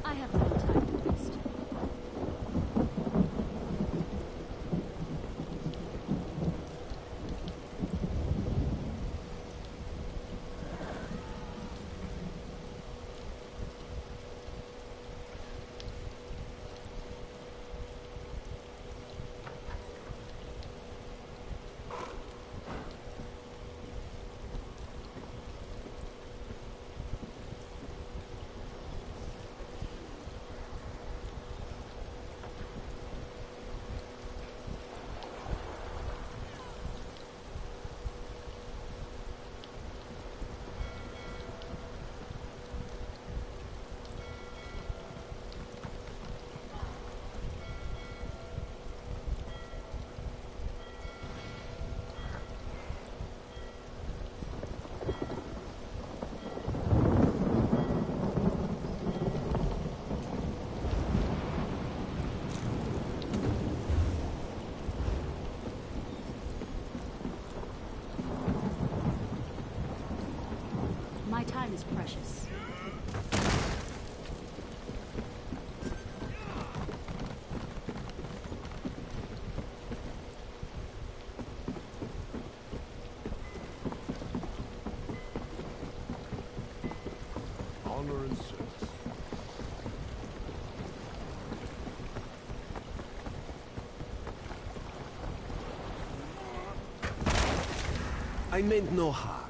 I have no time to waste. My time is precious. Honor and service. I meant no harm.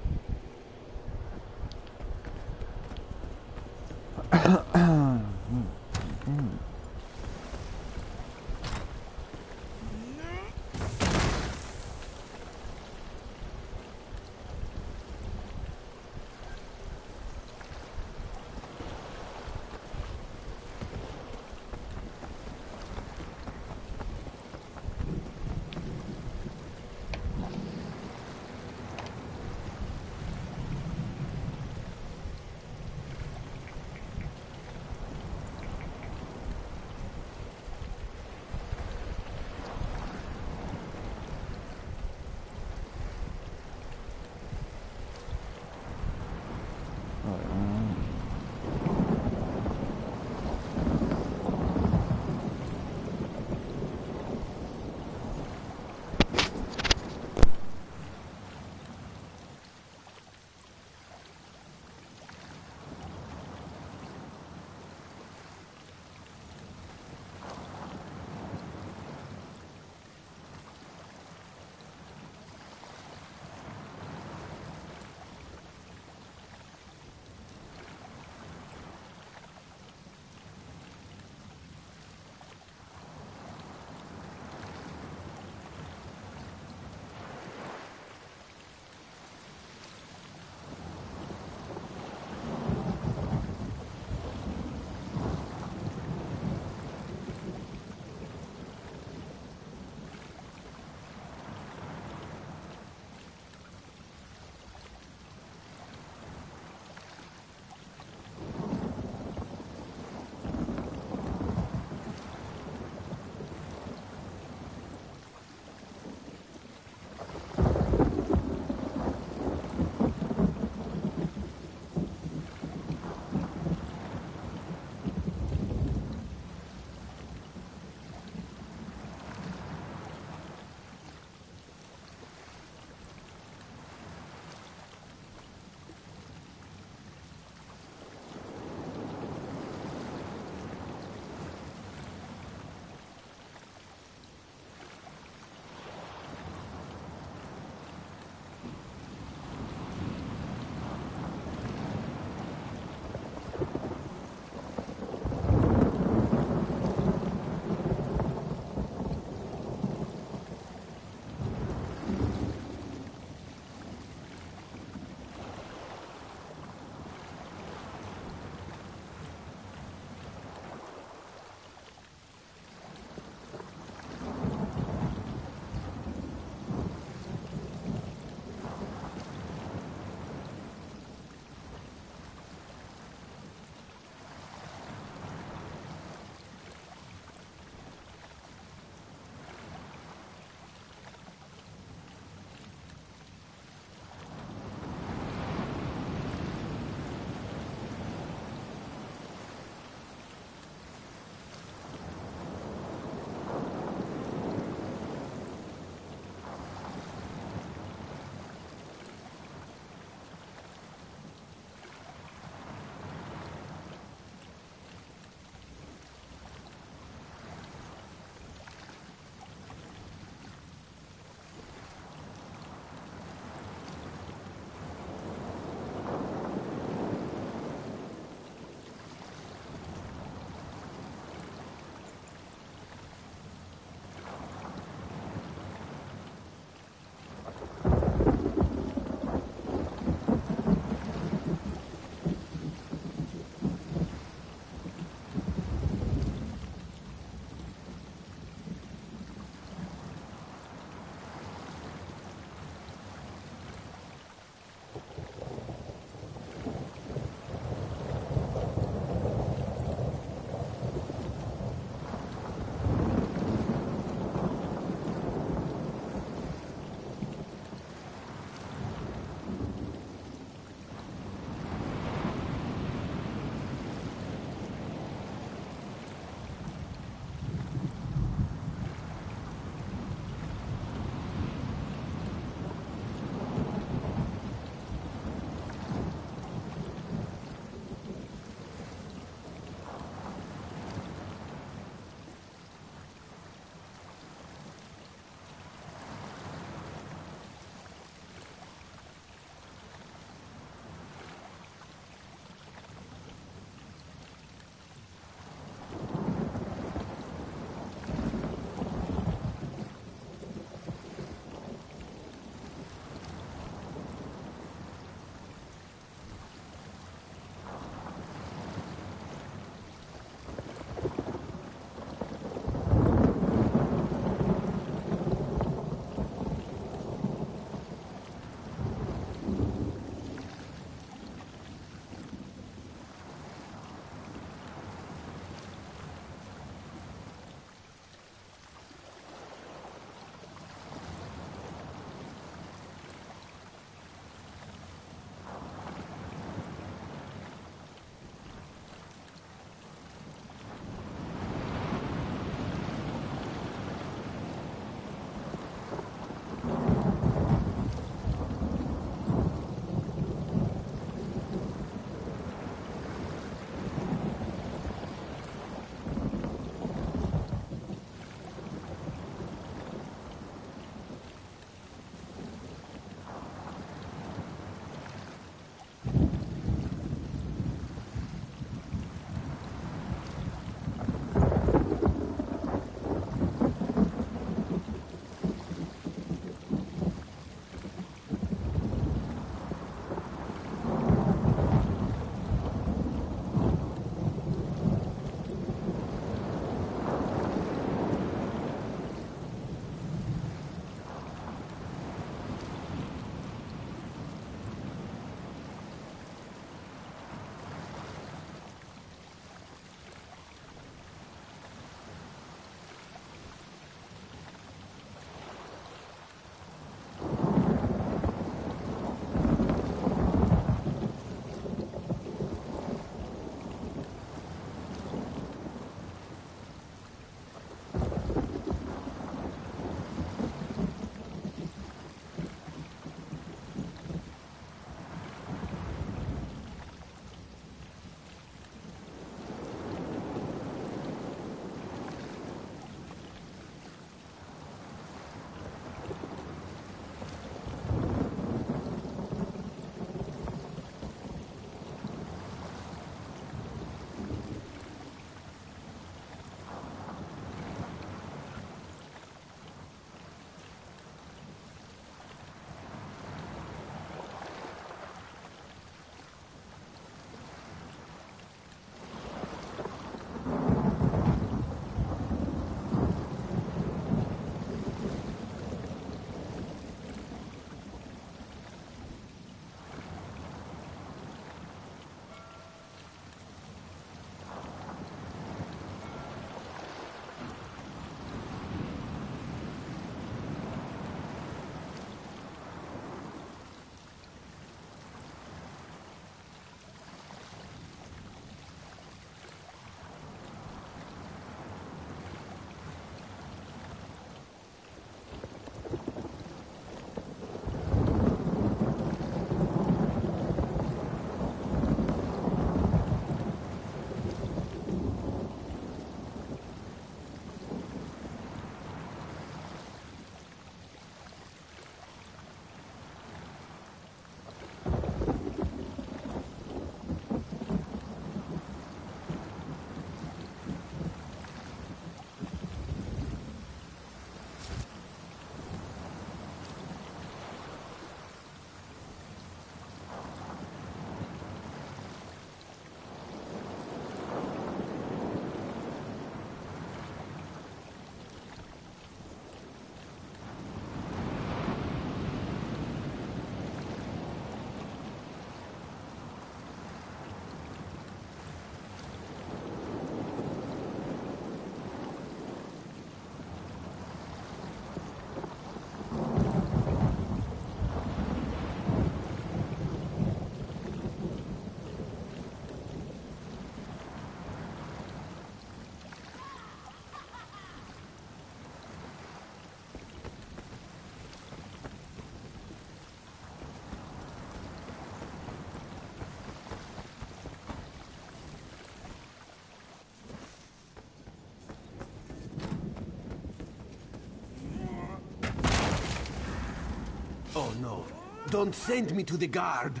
Oh no. Don't send me to the guard.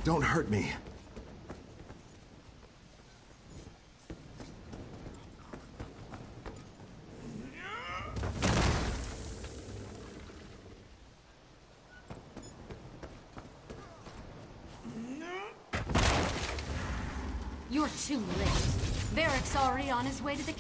Don't hurt me. You're too late. Varric's already on his way to the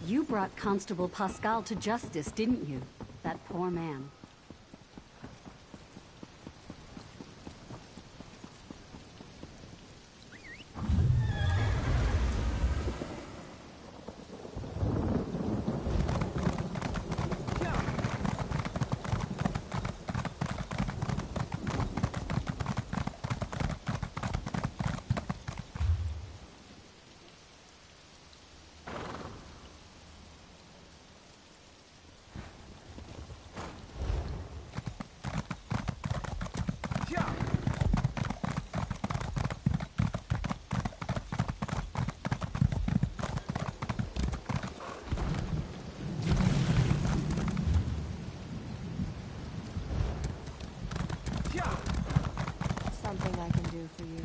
You brought Constable Pascal to justice, didn't you? That poor man. Something I can do for you.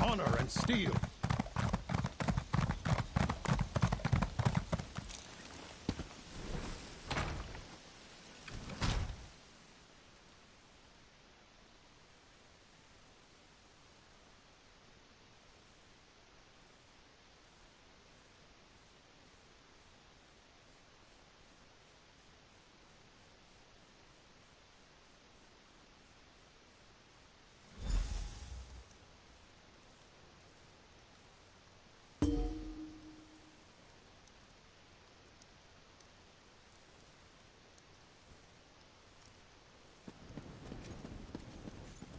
Honor and steel.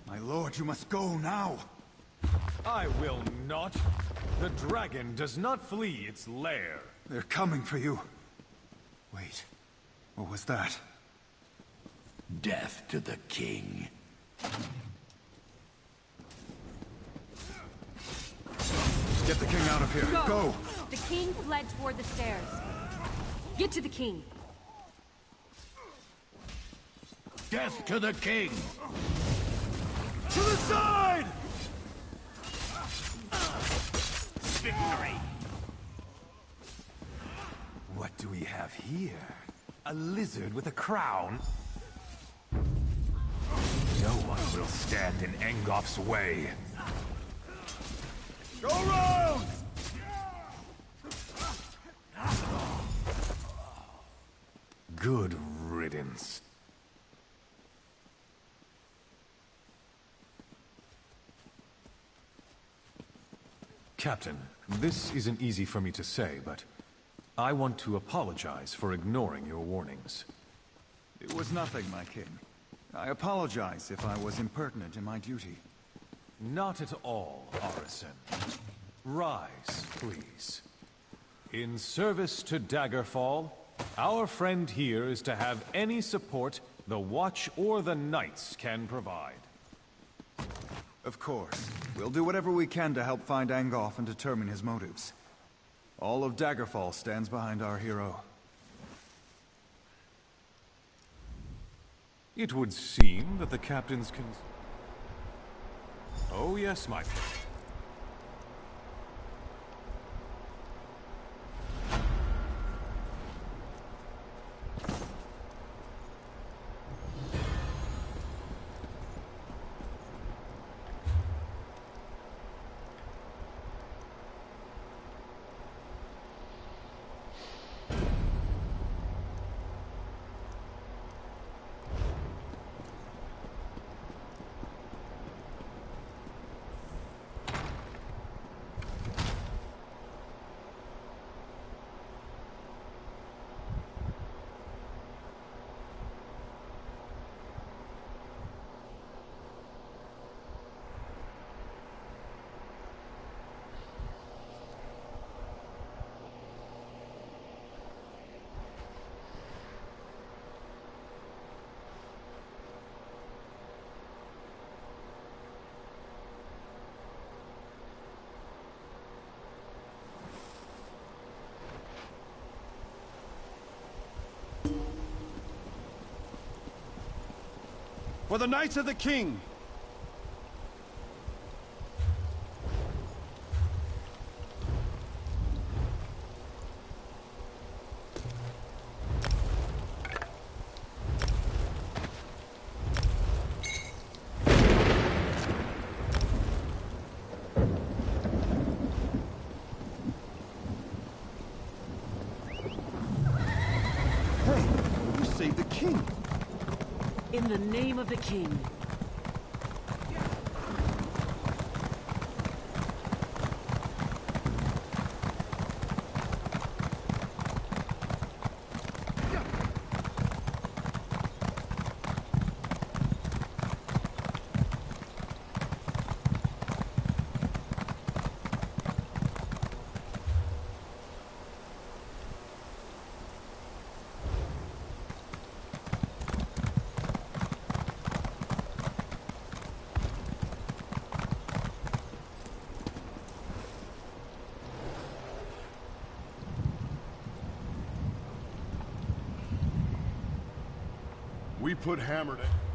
My lord, you must go now. I will not. The dragon does not flee its lair. They're coming for you. Wait, what was that? Death to the king. Get the king out of here. Go! The king fled toward the stairs. Get to the king. Death to the king! To the side! Victory! What do we have here? A lizard with a crown? No one will stand in Engolf's way. Go round! Good riddance. Captain, this isn't easy for me to say, but I want to apologize for ignoring your warnings. It was nothing, my king. I apologize if I was impertinent in my duty. Not at all, Arisen. Rise, please. In service to Daggerfall, our friend here is to have any support the Watch or the Knights can provide. Of course. We'll do whatever we can to help find Angoff and determine his motives. All of Daggerfall stands behind our hero. It would seem that the captain's Oh yes, my friend. For the Knights of the King! Hey, you saved the king! In the name of the king. We put hammer to...